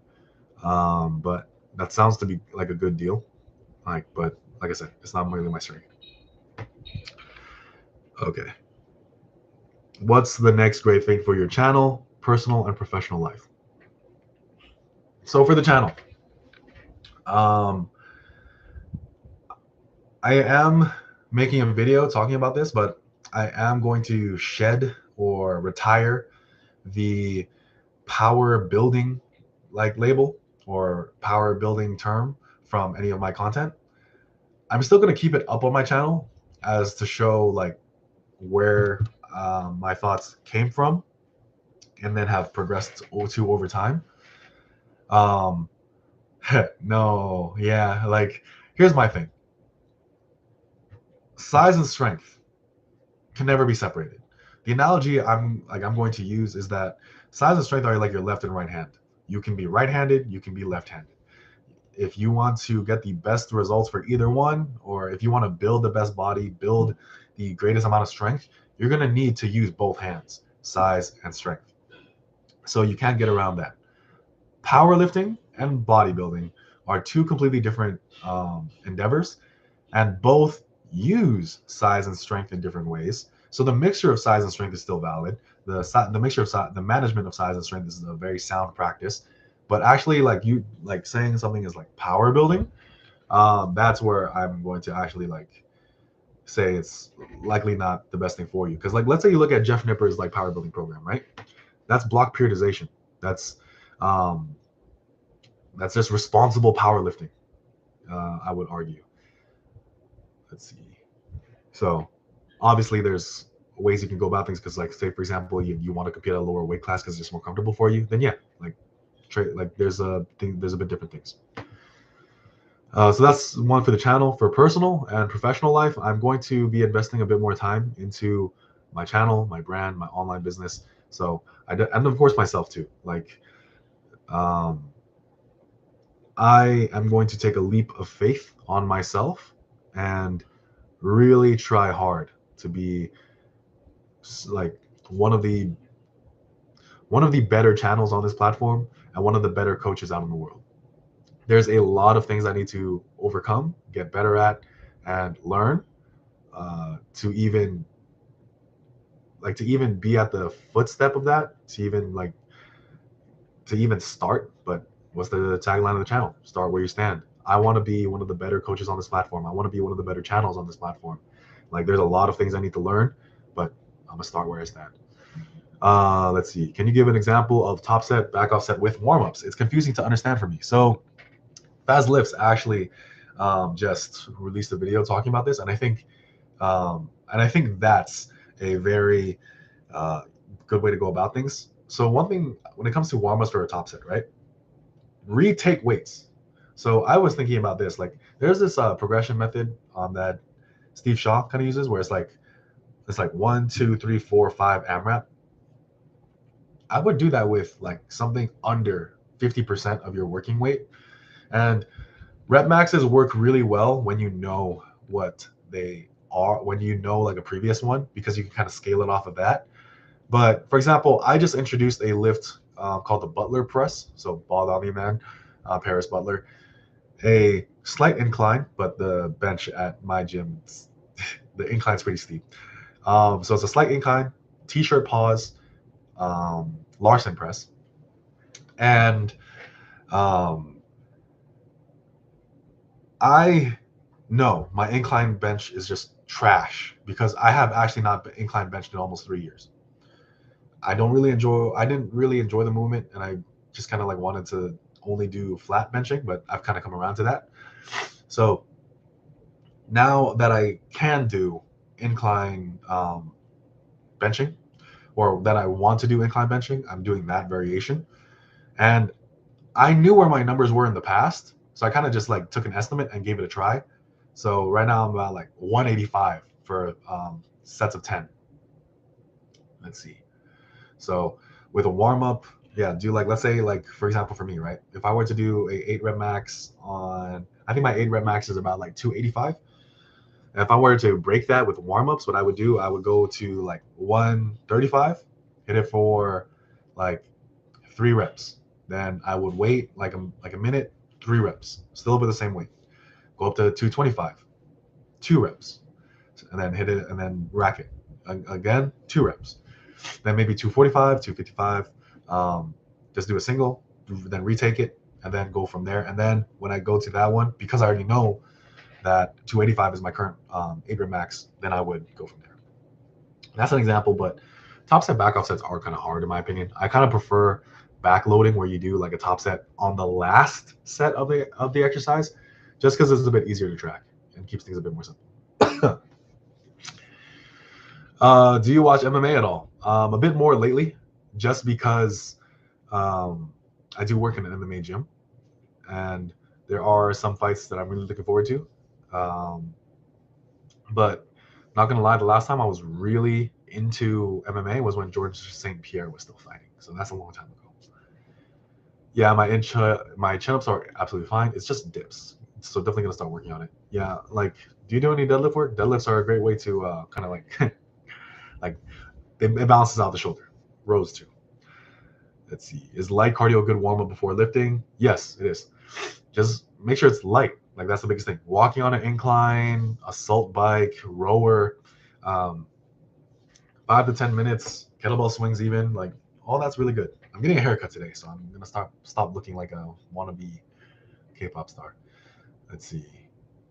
but that sounds to be like a good deal. But like I said, it's not really my strength. Okay. What's the next great thing for your channel, personal and professional life? So for the channel, I am making a video talking about this, but I am going to shed or retire the power building like label or power building term from any of my content. I'm still going to keep it up on my channel as to show like where my thoughts came from and then have progressed to over time. No, yeah, like here's my thing. Size and strength can never be separated. The analogy I'm going to use is that size and strength are like your left and right hand. You can be right-handed, you can be left-handed. If you want to get the best results for either one, or if you want to build the best body, build the greatest amount of strength, you're going to need to use both hands, size and strength. So you can't get around that. Powerlifting and bodybuilding are two completely different endeavors, and both use size and strength in different ways. So the mixture of size and strength is still valid. The mixture of the management of size and strength is a very sound practice. But actually, like saying something is like power building, that's where I'm going to actually like say it's likely not the best thing for you. Because like let's say you look at Jeff Nipper's like power building program, right? That's block periodization. That's just responsible powerlifting. I would argue. Let's see. So obviously there's ways you can go about things, because like say for example you want to compete at a lower weight class because it's just more comfortable for you, then yeah, there's a bit different things. So that's one for the channel. For personal and professional life, I'm going to be investing a bit more time into my channel, my brand, my online business. So and of course myself too. Like I am going to take a leap of faith on myself and really try hard to be like one of the better channels on this platform and one of the better coaches out in the world. there's a lot of things I need to overcome, get better at, and learn to even be at the footstep of that, to even start. But what's the tagline of the channel? Start where you stand. I want to be one of the better coaches on this platform. I want to be one of the better channels on this platform. Like, there's a lot of things I need to learn, but I'm gonna start where I stand. Let's see. Can you give an example of top set, back off set with warm-ups? It's confusing to understand for me. So Faz Lifts actually just released a video talking about this, and I think that's a very good way to go about things. So one thing when it comes to warm-ups for a top set, right? Retake weights. So I was thinking about this. Like, there's this progression method that Steve Shaw kind of uses, where it's like 1, 2, 3, 4, 5 AMRAP. I would do that with like something under 50% of your working weight. And rep maxes work really well when you know what they are, when you know like a previous one, because you can kind of scale it off of that. But for example, I just introduced a lift called the Butler Press. So ball on me, man, Paris Butler. A slight incline, but the bench at my gym, the incline's pretty steep. So it's a slight incline, t-shirt pause, Larson press. And I know my incline bench is just trash because I have actually not been incline benched in almost 3 years. I didn't really enjoy the movement, and I just kind of like wanted to only do flat benching, but I've kind of come around to that. So now that I can do incline benching, or that I want to do incline benching, I'm doing that variation. And I knew where my numbers were in the past, so I kind of just like took an estimate and gave it a try. So right now I'm about like 185 for sets of 10. Let's see. So with a warm up, yeah, do like, let's say like, for example, for me, right? If I were to do a 8 rep max on, I think my 8 rep max is about like 285. And if I were to break that with warm ups, what I would do, I would go to like 135, hit it for like 3 reps. Then I would wait like a minute, 3 reps, still with the same weight. Go up to 225, 2 reps, and then hit it and then rack it. Again, 2 reps. Then maybe 245, 255. Just do a single, then retake it, and then go from there. And then when I go to that one, because I already know that 285 is my current 8 rep max, then I would go from there. That's an example, but top set, back off sets are kind of hard in my opinion. I kind of prefer backloading, where you do like a top set on the last set of the exercise, just because it's a bit easier to track and keeps things a bit more simple. Do you watch MMA at all? A bit more lately, just because I do work in an MMA gym, and there are some fights that I'm really looking forward to. But not gonna lie, the last time I was really into MMA was when George St. Pierre was still fighting. So that's a long time ago. Yeah, my chin-ups are absolutely fine. It's just dips. So definitely gonna start working on it. Yeah, like, do you do any deadlift work? Deadlifts are a great way to kind of like like it balances out the shoulder. Rows too. Let's see. Is light cardio a good warm-up before lifting? Yes, it is. Just make sure it's light. Like, that's the biggest thing. Walking on an incline, assault bike, rower, 5 to 10 minutes, kettlebell swings even, like, all that's really good. I'm getting a haircut today, so I'm gonna stop looking like a wannabe K-pop star. Let's see.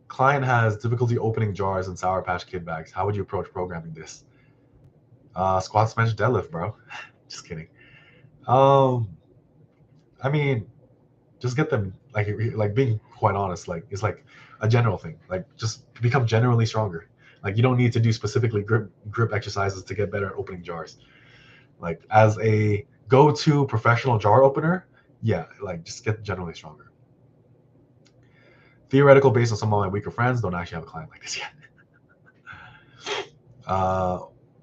Client has difficulty opening jars and Sour Patch Kid bags. How would you approach programming this? Squat, bench, deadlift, bro. Just kidding. I mean, just get them, like being quite honest, like, it's like a general thing. Like, just become generally stronger. Like, you don't need to do specifically grip exercises to get better at opening jars. Like, as a go-to professional jar opener, yeah, like, just get generally stronger. Theoretical based on some of my weaker friends, don't actually have a client like this yet.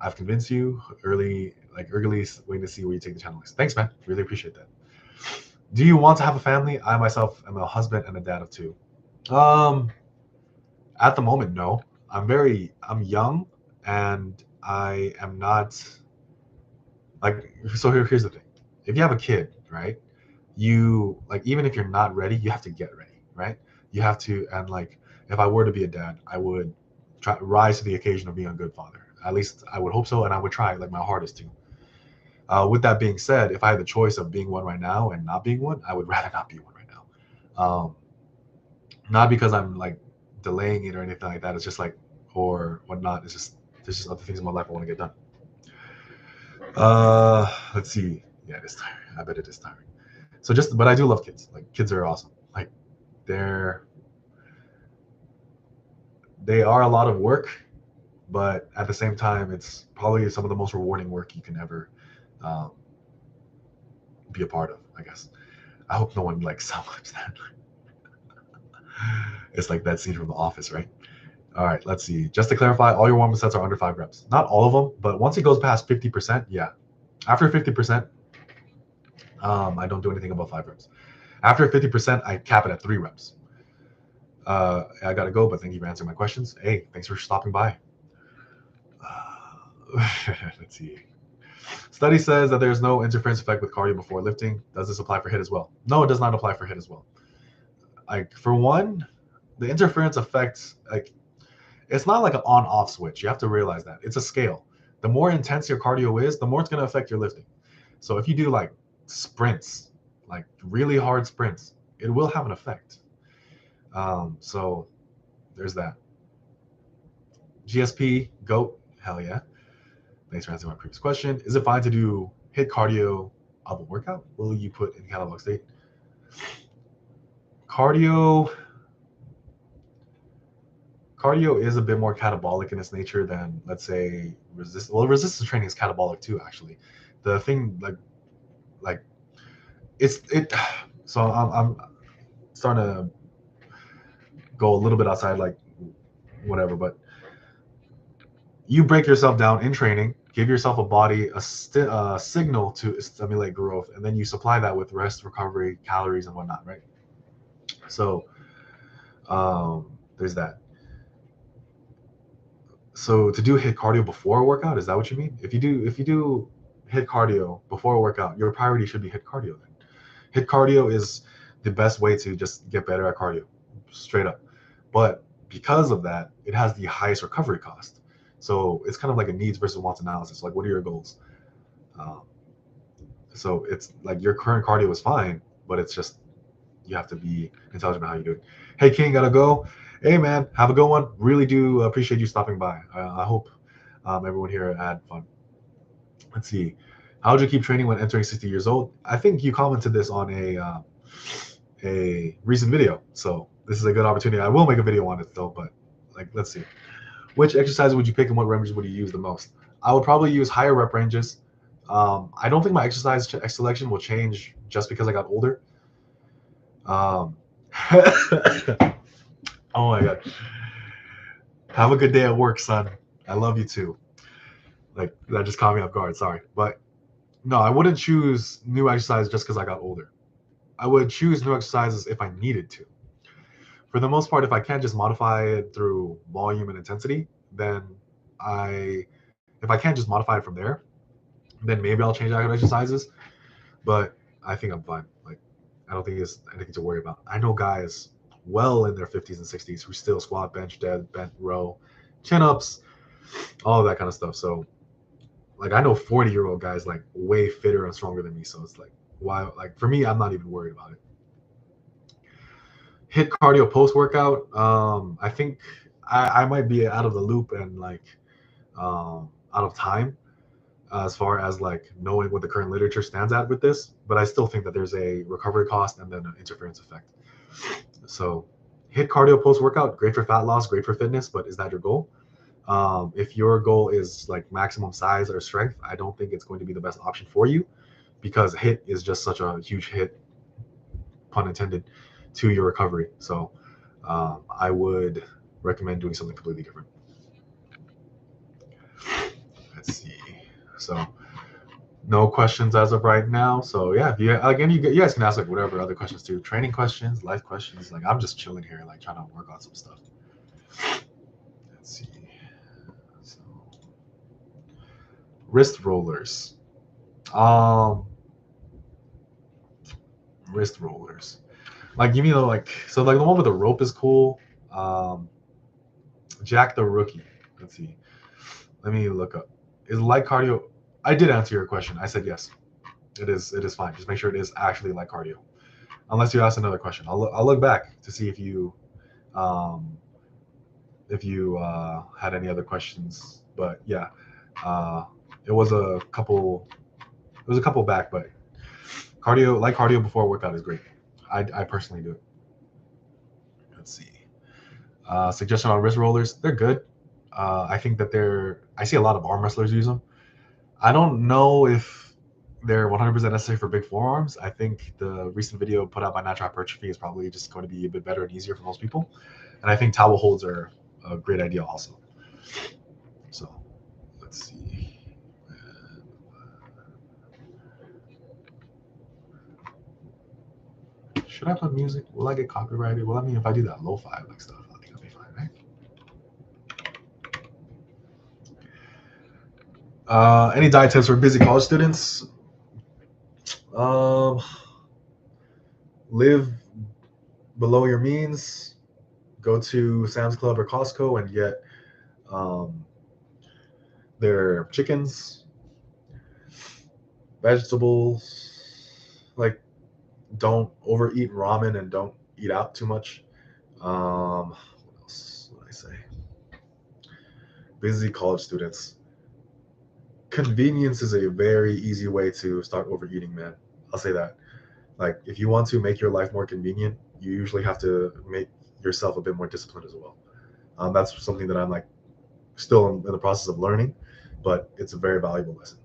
I've convinced you early waiting to see where you take the channel next. Thanks, man. Really appreciate that. Do you want to have a family? I myself am a husband and a dad of 2. At the moment, no. I'm young, and I am not like, so here's the thing. If you have a kid, right? you like, even if you're not ready, you have to get ready, right? You have to, and like, if I were to be a dad, I would try rise to the occasion of being a good father. At least I would hope so, and I would try like my hardest to. With that being said, if I had the choice of being one right now and not being one, I would rather not be one right now. Not because I'm like delaying it or anything like that. It's just like, or whatnot. It's just, there's just other things in my life I want to get done. Let's see. Yeah, it is tiring. I bet it is tiring. So just, but I do love kids. Like, kids are awesome. Like, they are a lot of work, but at the same time, it's probably some of the most rewarding work you can ever um, be a part of, I guess. I hope no one like sounds that. It's like that scene from The Office, right? All right, let's see. Just to clarify, all your warm-up sets are under 5 reps. Not all of them, but once it goes past 50%, yeah. After 50%, I don't do anything above 5 reps. After 50%, I cap it at 3 reps. I gotta go, but thank you for answering my questions. Hey, thanks for stopping by. Let's see. Study says that there's no interference effect with cardio before lifting. Does this apply for HIIT as well? No, it does not apply for HIIT as well. Like, for one, the interference effect, like, it's not like an on-off switch. You have to realize that it's a scale. The more intense your cardio is, the more it's going to affect your lifting. So if you do like sprints, like really hard sprints, it will have an effect. So there's that. GSP, GOAT, hell yeah. Thanks for answering my previous question. Is it fine to do HIIT cardio of a workout? Will you put in catalog state? Cardio is a bit more catabolic in its nature than, let's say, resistance training is catabolic too, actually. The thing, like it so I'm starting to go a little bit outside, like, whatever, but you break yourself down in training, give yourself a body a signal to stimulate growth, and then you supply that with rest, recovery, calories, and whatnot, right? So there's that. So to do HIIT cardio before a workout, is that what you mean? If you do HIIT cardio before a workout, your priority should be HIIT cardio then. HIIT cardio is the best way to just get better at cardio, straight up. But because of that, it has the highest recovery cost. So it's kind of like a needs versus wants analysis. Like, what are your goals? So it's like your current cardio is fine, but it's just, you have to be intelligent about how you do it. Hey, King, gotta go. Hey, man, have a good one. Really do appreciate you stopping by. I hope everyone here had fun. Let's see. How would you keep training when entering 60 years old? I think you commented this on a recent video, so this is a good opportunity. I will make a video on it though, but like, let's see. Which exercise would you pick and what ranges would you use the most? I would probably use higher rep ranges. I don't think my exercise selection will change just because I got older. Oh my God. Have a good day at work, son. I love you too. Like, that just caught me off guard. Sorry. But no, I wouldn't choose new exercise just because I got older. I would choose new exercises if I needed to. For the most part, if I can't just modify it through volume and intensity, then if I can't just modify it from there, then maybe I'll change out exercises. But I think I'm fine. Like, I don't think it's anything to worry about. I know guys well in their 50s and 60s who still squat, bench, dead, bent, row, chin-ups, all of that kind of stuff. So, like, I know 40-year-old guys like way fitter and stronger than me. So it's like, why? Like, for me, I'm not even worried about it. HIIT cardio post-workout. I think I might be out of the loop and like out of time as far as like knowing what the current literature stands at with this, but I still think that there's a recovery cost and then an interference effect. So HIIT cardio post-workout, great for fat loss, great for fitness, but is that your goal? If your goal is like maximum size or strength, I don't think it's going to be the best option for you, because HIIT is just such a huge hit, pun intended, to your recovery. So I would recommend doing something completely different. Let's see. So no questions as of right now. So yeah, if you guys can ask like whatever other questions too. Training questions, life questions. Like, I'm just chilling here, like trying to work on some stuff. Let's see. So wrist rollers. wrist rollers. Like, give me the so like the one with the rope is cool. Jack the Rookie. Let's see. Let me look up. Is light cardio? I did answer your question. I said yes. It is fine. Just make sure it is actually light cardio. Unless you ask another question. I'll look back to see if you had any other questions. But yeah, it was a couple back, but light cardio before a workout is great. I personally do it. Let's see. Suggestion on wrist rollers. They're good. I think that I see a lot of arm wrestlers use them. I don't know if they're 100% necessary for big forearms. I think the recent video put out by Natural Hypertrophy is probably just going to be a bit better and easier for most people. And I think towel holds are a great idea also. So let's see. Should I put music? Will I get copyrighted? Well, I mean, if I do that lo-fi like stuff, I think I'll be fine, right? Any diet tips for busy college students? Live below your means. Go to Sam's Club or Costco and get their chickens, vegetables. Like, don't overeat ramen and don't eat out too much. What else would I say? Busy college students. Convenience is a very easy way to start overeating, man. I'll say that. Like, if you want to make your life more convenient, you usually have to make yourself a bit more disciplined as well. That's something that I'm like still in the process of learning, but it's a very valuable lesson.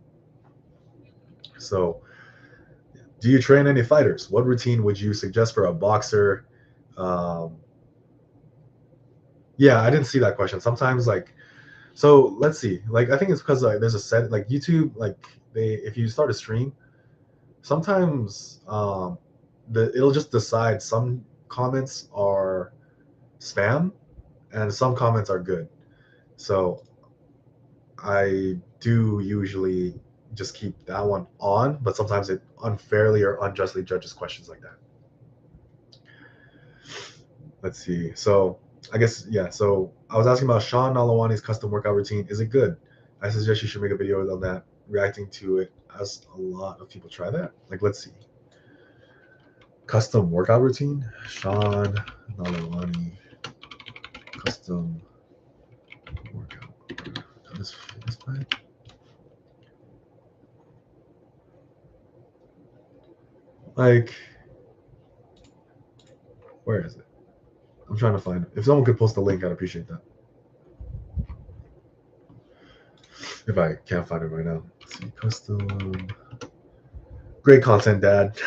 So, do you train any fighters? What routine would you suggest for a boxer? Yeah, I didn't see that question. Sometimes so let's see. Like, I think it's because there's a set, like YouTube, if you start a stream, sometimes it'll just decide some comments are spam and some comments are good. So I do usually just keep that one on, but sometimes it unfairly or unjustly judges questions like that. Let's see. So I guess, yeah. So I was asking about Sean Nalawani's custom workout routine. Is it good? I suggest you should make a video on that, reacting to it, as a lot of people try that. Like, let's see. Custom workout routine. Sean Nalawani custom workout. This fitness plan. Like, where is it? I'm trying to find it. If someone could post a link, I'd appreciate that. If I can't find it right now. Let's see. Custom. Great content, Dad.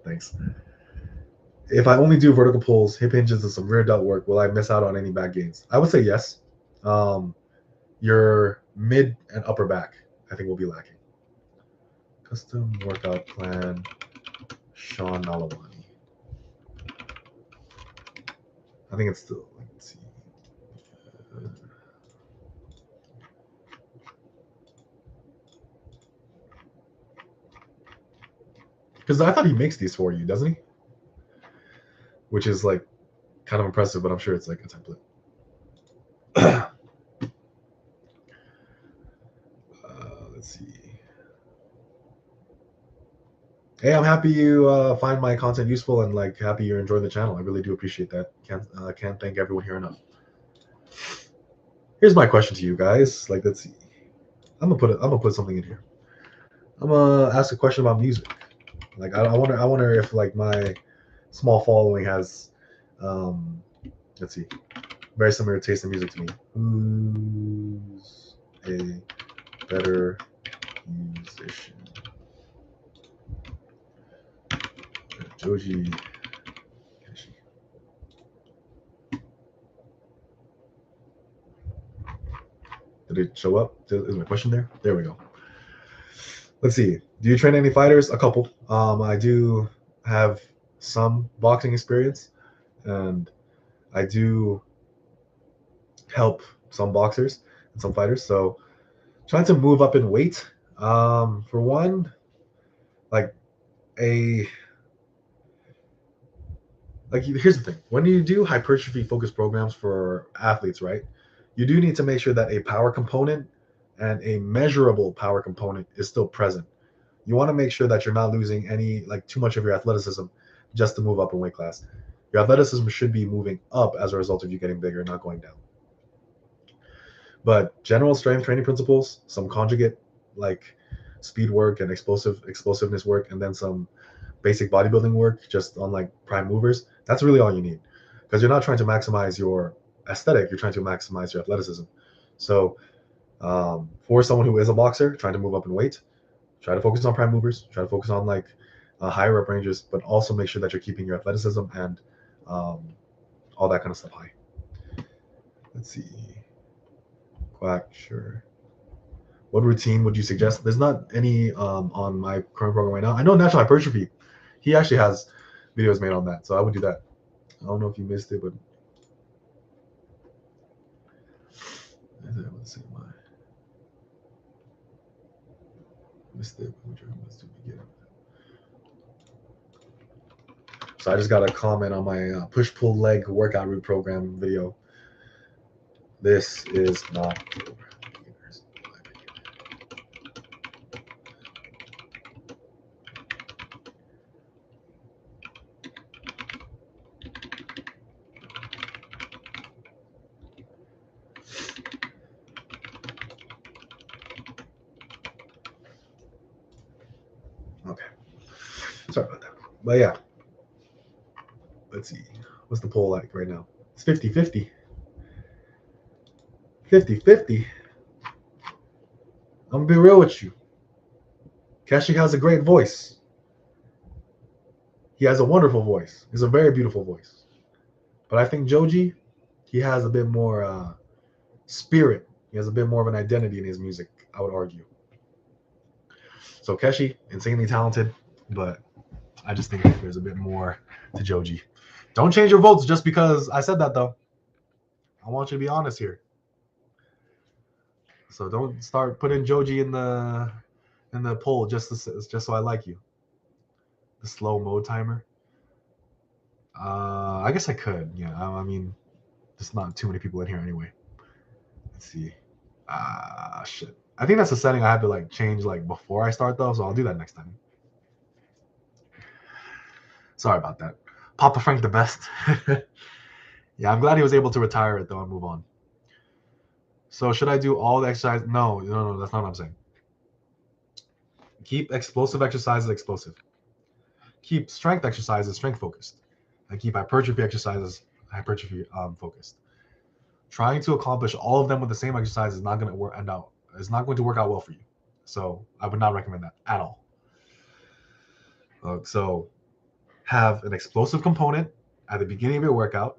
Thanks. If I only do vertical pulls, hip hinges, and some rear delt work, will I miss out on any back gains? I would say yes. Your mid and upper back, I think, will be lacking. Custom workout plan, Sean Nalawani. I think it's still, let's see. Because I thought he makes these for you, doesn't he? Which is like kind of impressive, but I'm sure it's like a template. Let's see. Hey, I'm happy you find my content useful and like happy you're enjoying the channel. I really do appreciate that. Can't thank everyone here enough. Here's my question to you guys. Like, let's see. I'm gonna put something in here. I'm gonna ask a question about music. Like, I wonder if like my small following has, let's see, very similar taste in music to me. Who's a better musician? Joji. Did it show up? Is my question there? There we go. Let's see. Do you train any fighters? A couple. I do have some boxing experience, and I do help some boxers and some fighters. So trying to move up in weight. For one, like like here's the thing: when you do hypertrophy focused programs for athletes, right? You do need to make sure that a power component and a measurable power component is still present. You want to make sure that you're not losing any like too much of your athleticism just to move up in weight class. Your athleticism should be moving up as a result of you getting bigger, not going down. But general strength training principles, some conjugate like speed work and explosiveness work, and then some basic bodybuilding work just on like prime movers. That's really all you need, because you're not trying to maximize your aesthetic, you're trying to maximize your athleticism. So for someone who is a boxer trying to move up in weight, try to focus on prime movers, try to focus on like higher rep ranges, but also make sure that you're keeping your athleticism and all that kind of stuff high. Let's see. Quack, sure. What routine would you suggest? There's not any on my current program right now. I know Natural Hypertrophy. He actually has videos made on that, so I would do that. I don't know if you missed it, but let's see. My missed it. So I just got a comment on my push-pull leg workout route program video. This is not for beginners. Okay. Sorry about that. But yeah. Let's see. What's the poll like right now? It's 50-50. 50-50. I'm gonna be real with you. Kashi has a great voice. He has a wonderful voice. He's a very beautiful voice. But I think Joji, he has a bit more spirit. He has a bit more of an identity in his music, I would argue. So Keshi, insanely talented, but I just think there's a bit more to Joji. Don't change your votes just because I said that, though. I want you to be honest here. So don't start putting Joji in the poll just so I like you. The slow mode timer. I guess I could. Yeah, I mean, there's not too many people in here anyway. Let's see. Shit. I think that's a setting I have to like change like before I start though, so I'll do that next time. Sorry about that. Papa Frank the best. Yeah, I'm glad he was able to retire it though and move on. So should I do all the exercise? No, that's not what I'm saying. Keep explosive exercises explosive. Keep strength exercises strength focused. And keep hypertrophy exercises hypertrophy focused. Trying to accomplish all of them with the same exercise is not going to work out. It's not going to work out well for you. So I would not recommend that at all. So have an explosive component at the beginning of your workout,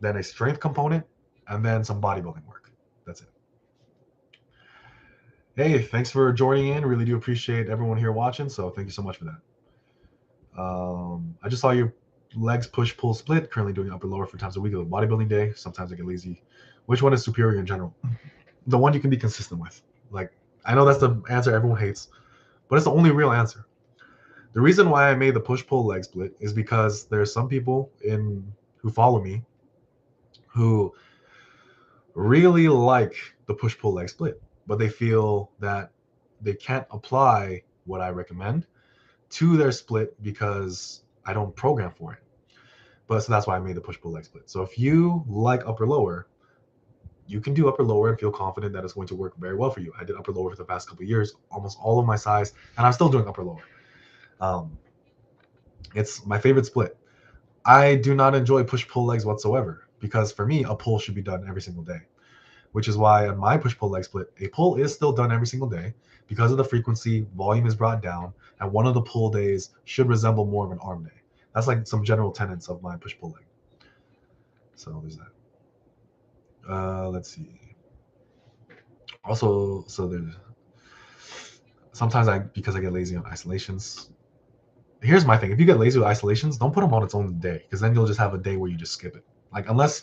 then a strength component, and then some bodybuilding work. That's it. Hey, thanks for joining in. Really do appreciate everyone here watching. So thank you so much for that. I just saw your legs push, pull, split. Currently doing upper lower 4 times a week of bodybuilding day. Sometimes I get lazy. Which one is superior in general? The one you can be consistent with. Like, I know that's the answer everyone hates, but it's the only real answer. The reason why I made the push-pull leg split is because there's some people who follow me who really like the push-pull leg split, but they feel that they can't apply what I recommend to their split because I don't program for it. But so that's why I made the push-pull leg split. So if you like upper lower, you can do upper lower and feel confident that it's going to work very well for you. I did upper lower for the past couple of years, almost all of my size, and I'm still doing upper lower. It's my favorite split. I do not enjoy push-pull legs whatsoever because for me, a pull should be done every single day, which is why on my push-pull leg split, a pull is still done every single day because of the frequency, volume is brought down, and one of the pull days should resemble more of an arm day. That's like some general tenets of my push-pull leg. So there's that. Let's see. Also, so there's sometimes because I get lazy on isolations. Here's my thing: if you get lazy with isolations, don't put them on its own day, because then you'll just have a day where you just skip it. Like unless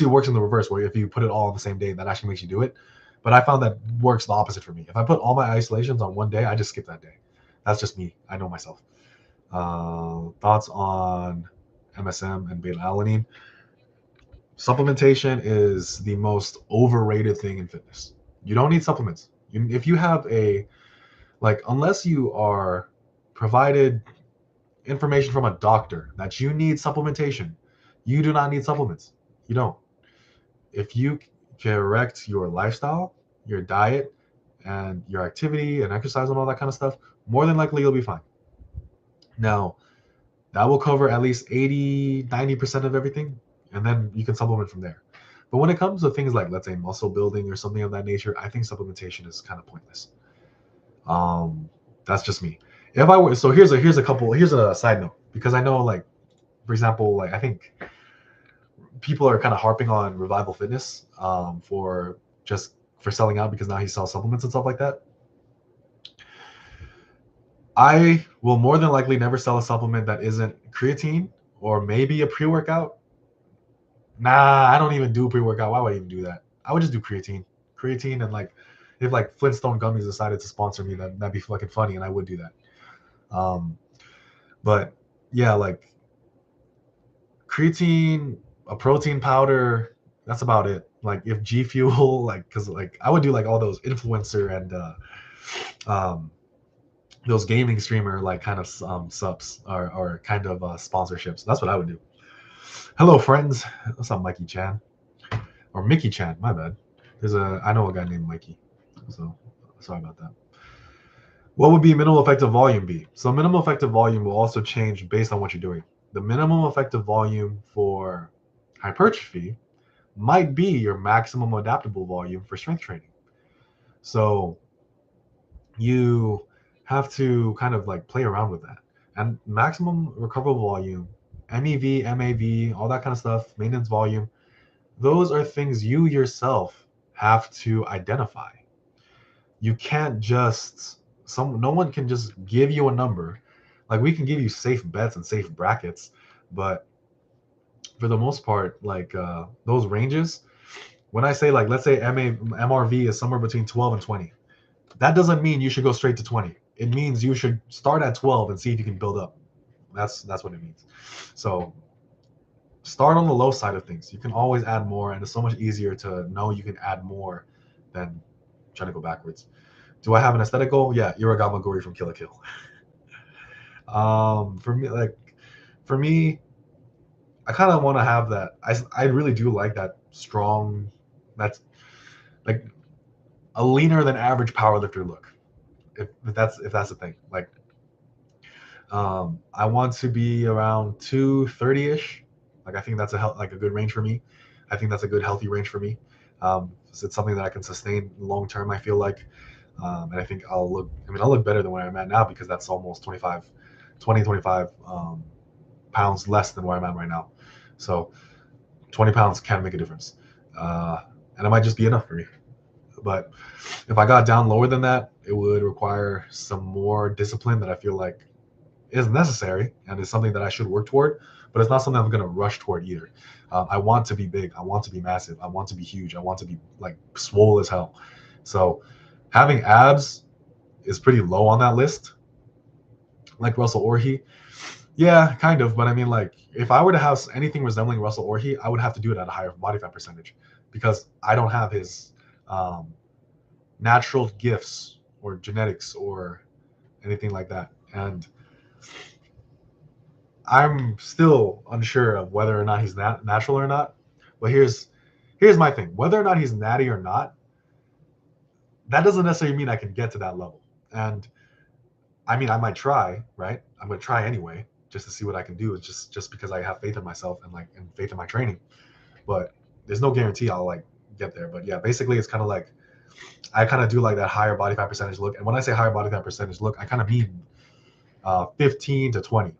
it works in the reverse, where if you put it all on the same day, that actually makes you do it. But I found that works the opposite for me. If I put all my isolations on one day, I just skip that day. That's just me. I know myself. Thoughts on MSM, and beta-alanine. Supplementation is the most overrated thing in fitness. You don't need supplements. If you have unless you are provided information from a doctor that you need supplementation, you do not need supplements. You don't. If you correct your lifestyle, your diet, and your activity and exercise and all that kind of stuff, more than likely you'll be fine. Now, that will cover at least 80, 90% of everything, and then you can supplement from there. But when it comes to things like, let's say, muscle building or something of that nature, I think supplementation is kind of pointless. That's just me. If I were, so here's a side note, because I know, like, for example, like, I think people are kind of harping on Revival Fitness for selling out because now he sells supplements and stuff like that. I will more than likely never sell a supplement that isn't creatine or maybe a pre-workout. Nah, I don't even do pre-workout. Why would I even do that? I would just do creatine. Creatine, and like, if like Flintstone Gummies decided to sponsor me, that'd be fucking funny, and I would do that. But yeah, like creatine, a protein powder, that's about it. Like if G Fuel, like, because like I would do like all those influencer and those gaming streamer like kind of subs or kind of sponsorships. That's what I would do. Hello, friends. What's up, Mikey Chan? Or Mickey Chan, my bad. I know a guy named Mikey. So sorry about that. What would be minimal effective volume be? So minimal effective volume will also change based on what you're doing. The minimum effective volume for hypertrophy might be your maximum adaptable volume for strength training. So you have to kind of like play around with that. And maximum recoverable volume, MEV, MAV, all that kind of stuff, maintenance volume, those are things you yourself have to identify. You can't just, no one can just give you a number. Like, we can give you safe bets and safe brackets, but for the most part, like those ranges, when I say, like, let's say MRV is somewhere between 12 and 20, that doesn't mean you should go straight to 20. It means you should start at 12 and see if you can build up. That's what it means. So start on the low side of things. You can always add more, and it's so much easier to know you can add more than trying to go backwards. Do I have an aesthetic goal? Yeah, Iragama Gori from Kill la Kill. For me, I kind of want to have that. I really do like that strong, that's like a leaner than average powerlifter look. If that's the thing. Like, I want to be around 230-ish. Like, I think that's a good range for me. I think that's a good healthy range for me. It's something that I can sustain long term, I feel like. And I think I'll look better than where I'm at now, because that's almost 25 pounds less than where I'm at right now. So 20 pounds can make a difference. And it might just be enough for me. But if I got down lower than that, it would require some more discipline that I feel like is necessary and is something that I should work toward, but it's not something I'm going to rush toward either. I want to be big. I want to be massive. I want to be huge. I want to be like swole as hell. So having abs is pretty low on that list. Like Russell Orhe. Yeah, kind of. But I mean, like, if I were to have anything resembling Russell Orhe, I would have to do it at a higher body fat percentage, because I don't have his natural gifts or genetics or anything like that. And I'm still unsure of whether or not he's natural or not. But here's my thing. Whether or not he's natty or not, that doesn't necessarily mean I can get to that level. And I mean, I might try, right? I'm going to try anyway, just to see what I can do. It's just because I have faith in myself and faith in my training. But there's no guarantee I'll like get there. But yeah, basically it's kind of like, I kind of do like that higher body fat percentage look. And when I say higher body fat percentage look, I kind of mean 15 to 20.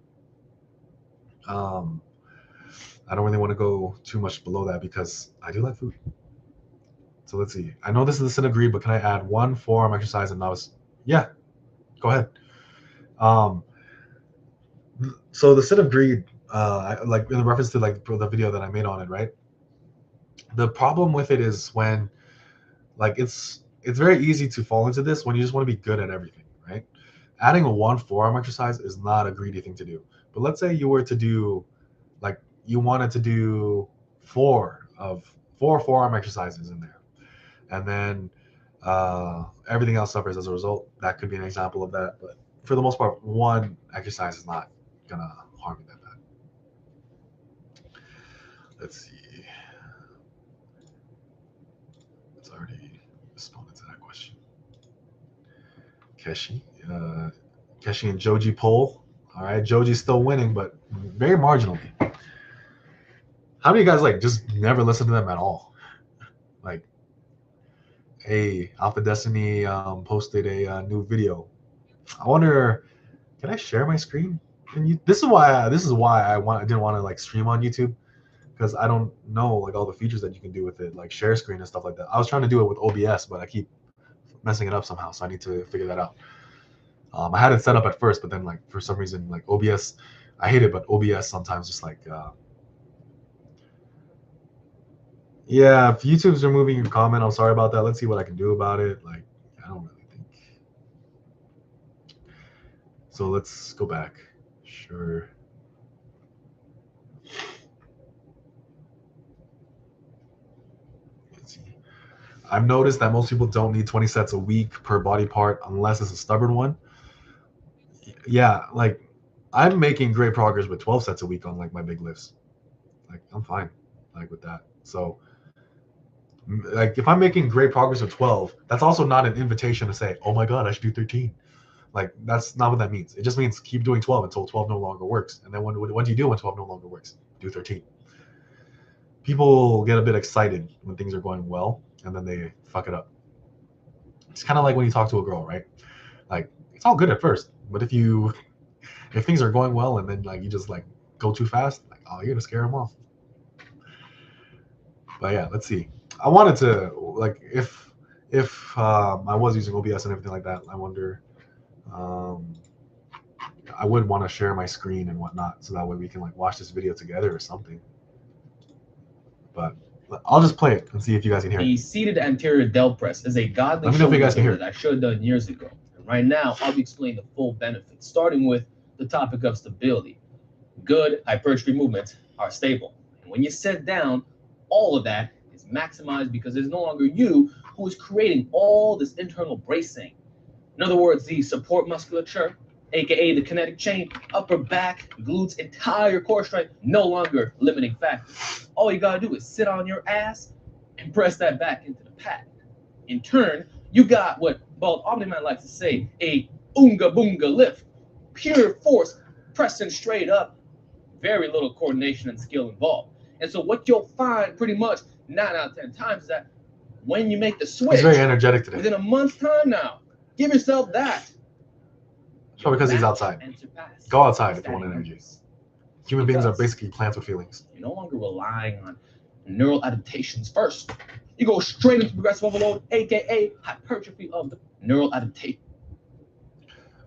I don't really want to go too much below that because I do like food. So let's see. I know this is the sit agreed, but can I add one forearm exercise and novice? Yeah, go ahead. So the sit agreed, like in reference to like the video that I made on it, right? The problem with it is when, like, it's very easy to fall into this when you just want to be good at everything, right? Adding a one forearm exercise is not a greedy thing to do. But let's say you were to do you wanted to do four forearm exercises in there, and then everything else suffers as a result. That could be an example of that, but for the most part, one exercise is not gonna harm you that bad. Let's see. It's already responded to that question. Keshi and Joji poll. All right, Joji's still winning, but very marginally. How many of you guys like just never listen to them at all? Like, hey, Alpha Destiny posted a new video. I wonder, can I share my screen? This is why I didn't want to like stream on YouTube, because I don't know like all the features that you can do with it, like share screen and stuff like that. I was trying to do it with OBS, but I keep messing it up somehow, so I need to figure that out. I had it set up at first, but then like for some reason like OBS, I hate it, but OBS sometimes just like yeah, if YouTube's removing your comment, I'm sorry about that. Let's see what I can do about it. Like, I don't really think. So let's go back. Sure. Let's see. I've noticed that most people don't need 20 sets a week per body part unless it's a stubborn one. Yeah, like I'm making great progress with 12 sets a week on like my big lifts. Like I'm fine like with that. So like if I'm making great progress with 12, that's also not an invitation to say, oh my God, I should do 13. Like that's not what that means. It just means keep doing 12 until 12 no longer works. And then what do you do when 12 no longer works? Do 13. People get a bit excited when things are going well, and then they fuck it up. It's kind of like when you talk to a girl, right? Like it's all good at first, but if things are going well and then like you just like go too fast, like oh, you're gonna scare them off. But yeah, let's see. I wanted to like if I was using OBS and everything like that, I wonder. I would want to share my screen and whatnot, so that way we can like watch this video together or something. But I'll just play it and see if you guys can hear it. The seated anterior delt press is a godly Let me know if you guys can hear that I should have done years ago. And right now, I'll be explaining the full benefits, starting with the topic of stability. Good hypertrophy movements are stable. And when you sit down, all of that is maximized because it's no longer you who is creating all this internal bracing. In other words, the support musculature, aka the kinetic chain, upper back, glutes, entire core strength, no longer limiting factor. All you gotta do is sit on your ass and press that back into the pad. In turn, you got what Bald Omni-Man likes to say, a oonga boonga lift. Pure force, pressing straight up, very little coordination and skill involved. And so what you'll find pretty much 9 out of 10 times is that when you make the switch, he's very energetic today. within a month's time now, give yourself that. It's probably because he's outside. Go outside if you want energy. Human beings are basically plants with feelings. You're no longer relying on neural adaptations first. You go straight into progressive overload, aka hypertrophy of the neural adaptation.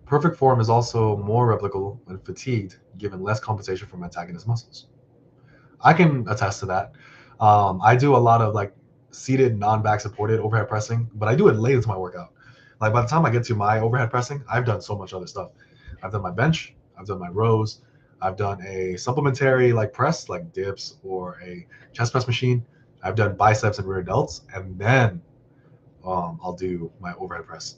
Perfect form is also more replicable when fatigued, given less compensation from antagonist muscles. I can attest to that. I do a lot of like seated, non-back supported overhead pressing, but I do it late into my workout. Like by the time I get to my overhead pressing, I've done so much other stuff. I've done my bench, I've done my rows, I've done a supplementary like press, like dips or a chest press machine. I've done biceps and rear delts, and then I'll do my overhead press.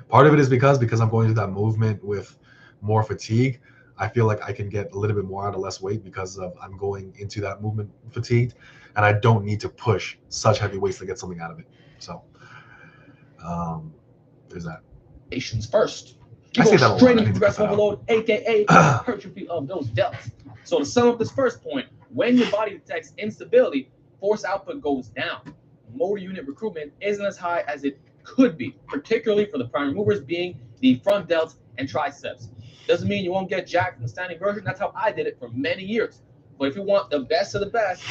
Part of it is because I'm going through that movement with more fatigue. I feel like I can get a little bit more out of less weight because I'm going into that movement fatigued, and I don't need to push such heavy weights to get something out of it. So there's that. Patience first. I say that straight into progressive overload, aka hypertrophy of those delts. So to sum up this first point, when your body detects instability, force output goes down. Motor unit recruitment isn't as high as it could be, particularly for the primary movers being the front delts and triceps. Doesn't mean you won't get jacked from the standing version. That's how I did it for many years. But if you want the best of the best,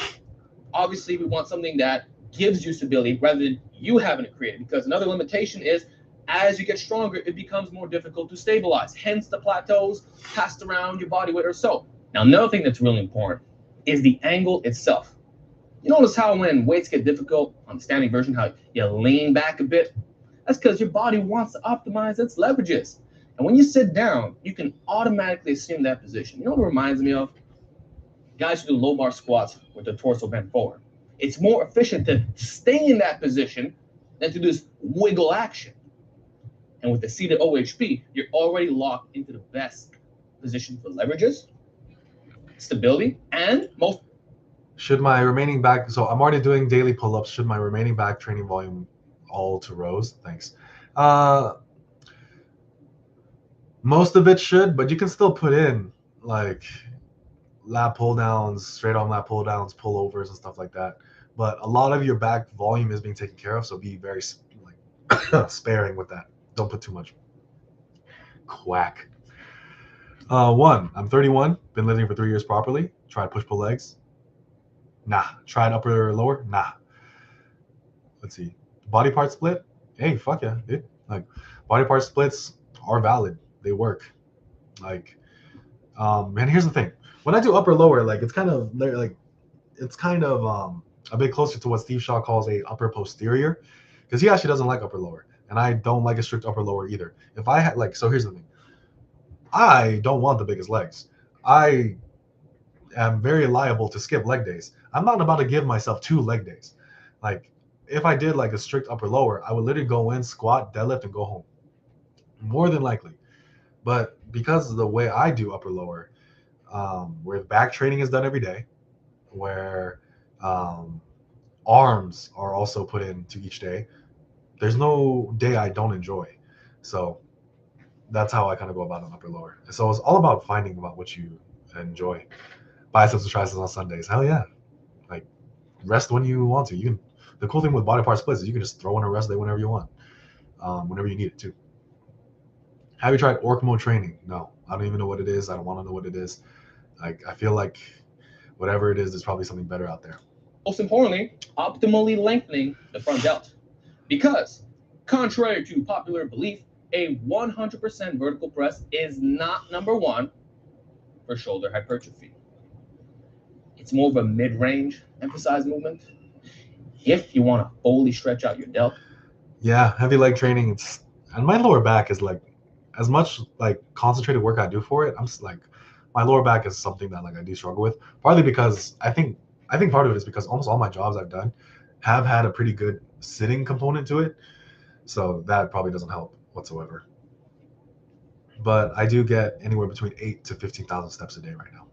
obviously we want something that gives you stability rather than you having to create it. Because another limitation is as you get stronger, it becomes more difficult to stabilize. Hence the plateaus passed around your body weight or so. Now, another thing that's really important is the angle itself. You notice how when weights get difficult on the standing version, how you lean back a bit? That's because your body wants to optimize its leverages. And when you sit down, you can automatically assume that position. You know what it reminds me of? Guys who do low bar squats with their torso bent forward. It's more efficient to stay in that position than to do this wiggle action. And with the seated OHP, you're already locked into the best position for leverages, stability, and most. Should my remaining back, so I'm already doing daily pull-ups. Should my remaining back training volume all to rows? Thanks. Most of it should, but you can still put in like lat pull downs, straight arm lat pull downs, pullovers and stuff like that. But a lot of your back volume is being taken care of, so be very like sparing with that. Don't put too much. Quack. I'm 31, been lifting for 3 years properly. Tried push-pull legs. Nah. Tried upper lower. Nah. Let's see. Body part split. Hey, fuck yeah, dude. Like body part splits are valid. They work. Like, and here's the thing. When I do upper lower, like it's kind of a bit closer to what Steve Shaw calls a upper posterior, because he actually doesn't like upper lower, and I don't like a strict upper lower either. If I had so here's the thing. I don't want the biggest legs. I am very liable to skip leg days. I'm not about to give myself 2 leg days. Like if I did like a strict upper lower, I would literally go in, squat, deadlift, and go home. More than likely. But because of the way I do upper lower, where back training is done every day, where arms are also put into each day, there's no day I don't enjoy. So that's how I kind of go about an upper lower. So it's all about finding about what you enjoy. Biceps and triceps on Sundays. Hell yeah. Like rest when you want to. The cool thing with body part splits is you can just throw in a rest day whenever you want. Whenever you need it too. Have you tried orc mode training? No. I don't even know what it is. I don't want to know what it is. Like I feel like whatever it is, there's probably something better out there. Most importantly, optimally lengthening the front delt. Because, contrary to popular belief, a 100% vertical press is not number 1 for shoulder hypertrophy. It's more of a mid-range emphasized movement. If you want to fully stretch out your delt. Yeah, heavy leg training. And my lower back is like, as much like concentrated work I do for it, I'm just like, my lower back is something that like I do struggle with. Partly because I think part of it is because almost all my jobs I've done have had a pretty good sitting component to it. So that probably doesn't help whatsoever. But I do get anywhere between 8 to 15,000 steps a day right now.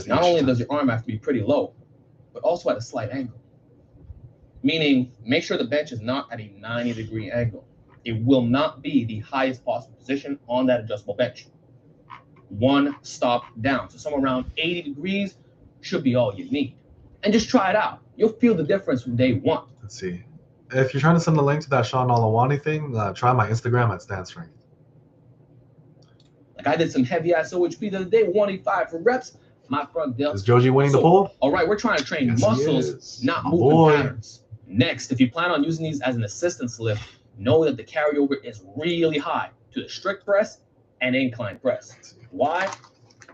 Not only does your arm have to be pretty low, but also at a slight angle. Meaning, make sure the bench is not at a 90-degree angle. It will not be the highest possible position on that adjustable bench. 1 stop down. So somewhere around 80 degrees should be all you need. And just try it out. You'll feel the difference from day 1. Let's see. If you're trying to send the link to that Sean Alawani thing, try my Instagram at @standstrength. Like I did some heavy ass OHP the other day, 185 for reps. My front delt. Is Joji winning the poll? All right, we're trying to train muscles, not My movement boy. patterns. Next, if you plan on using these as an assistance lift, know that the carryover is really high to the strict press and incline press. Why?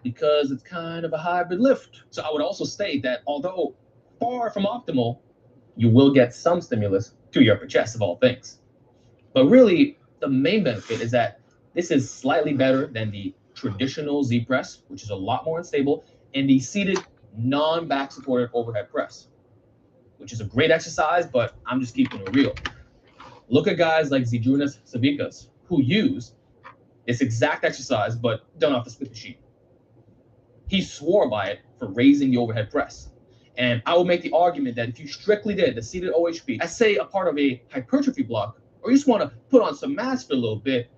Because it's kind of a hybrid lift. So I would also state that although far from optimal, you will get some stimulus to your upper chest of all things. But really, the main benefit is that this is slightly better than the traditional Z press, which is a lot more unstable, and the seated non-back supported overhead press, which is a great exercise, but I'm just keeping it real. Look at guys like Zydrunas Savikas, who use this exact exercise, but don't have to split the sheet. He swore by it for raising the overhead press. And I will make the argument that if you strictly did the seated OHP, as say a part of a hypertrophy block, or you just want to put on some mass for a little bit,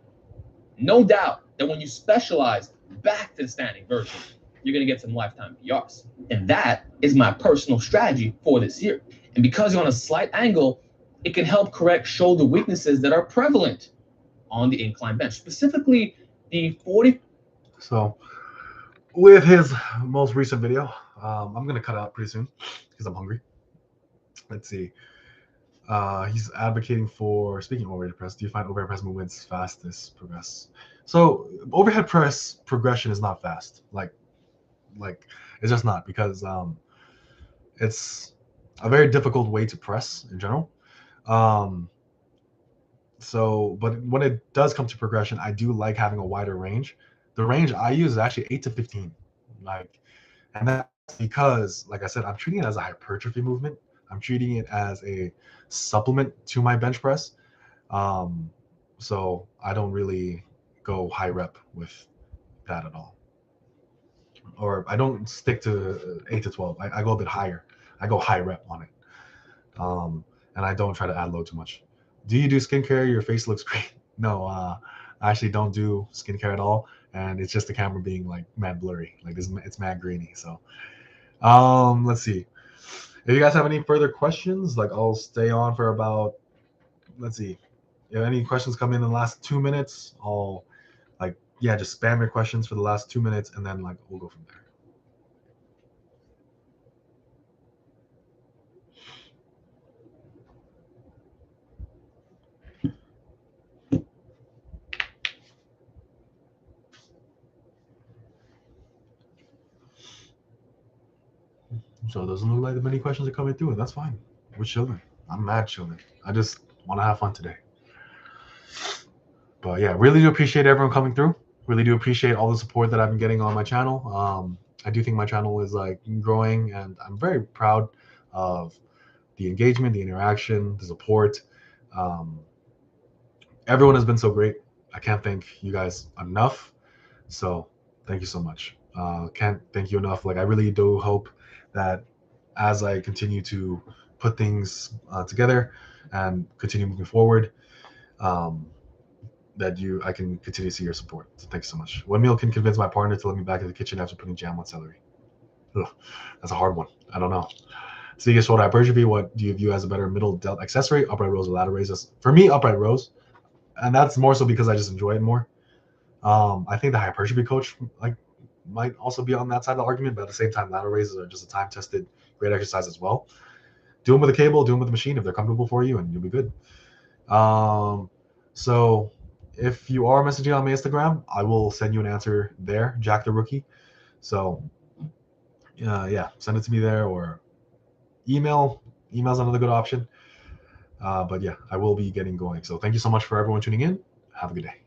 no doubt that when you specialize back to the standing version, you're going to get some lifetime PRs. And that is my personal strategy for this year. And because you're on a slight angle, it can help correct shoulder weaknesses that are prevalent on the incline bench, specifically the 40. So with his most recent video, I'm going to cut out pretty soon because I'm hungry. Let's see. He's advocating for, speaking of overhead press, do you find overhead press movements fastest progress? So overhead press progression is not fast. Like it's just not, because it's a very difficult way to press in general. So, but when it does come to progression, I do like having a wider range. The range I use is actually 8 to 15. Like And that's because, like I said, I'm treating it as a hypertrophy movement. I'm treating it as a supplement to my bench press. So I don't really go high rep with that at all. Or I don't stick to 8 to 12. I go a bit higher. I go high rep on it. And I don't try to add load too much. Do you do skincare? Your face looks great. No, I actually don't do skincare at all. And it's just the camera being like mad blurry. Like it's mad grainy. So let's see. If you guys have any further questions, like I'll stay on for about, let's see. If any questions come in the last 2 minutes, I'll just spam your questions for the last 2 minutes and then like we'll go from there. So it doesn't look like many questions are coming through, and that's fine. We're chilling. I'm mad chilling. I just want to have fun today. But yeah, really do appreciate everyone coming through. Really do appreciate all the support that I've been getting on my channel. I do think my channel is like growing, and I'm very proud of the engagement, the interaction, the support. Everyone has been so great. I can't thank you guys enough. So thank you so much. Can't thank you enough. Like I really do hope that as I continue to put things together and continue moving forward, that I can continue to see your support. So thanks so much. What meal can convince my partner to let me back in the kitchen after putting jam on celery? Ugh, that's a hard one. I don't know. So you get shoulder hypertrophy. What do you view as a better middle delt accessory? Upright rows or ladder raises? For me, upright rows, and that's more so because I just enjoy it more. I think the hypertrophy coach might also be on that side of the argument, but at the same time, ladder raises are just a time-tested great exercise as well. Do them with a cable, do them with a machine if they're comfortable for you, and you'll be good. So if you are messaging on my Instagram, I will send you an answer there, Jack the Rookie. So yeah, send it to me there, or email. Email's another good option. But yeah, I will be getting going. So thank you so much for everyone tuning in. Have a good day.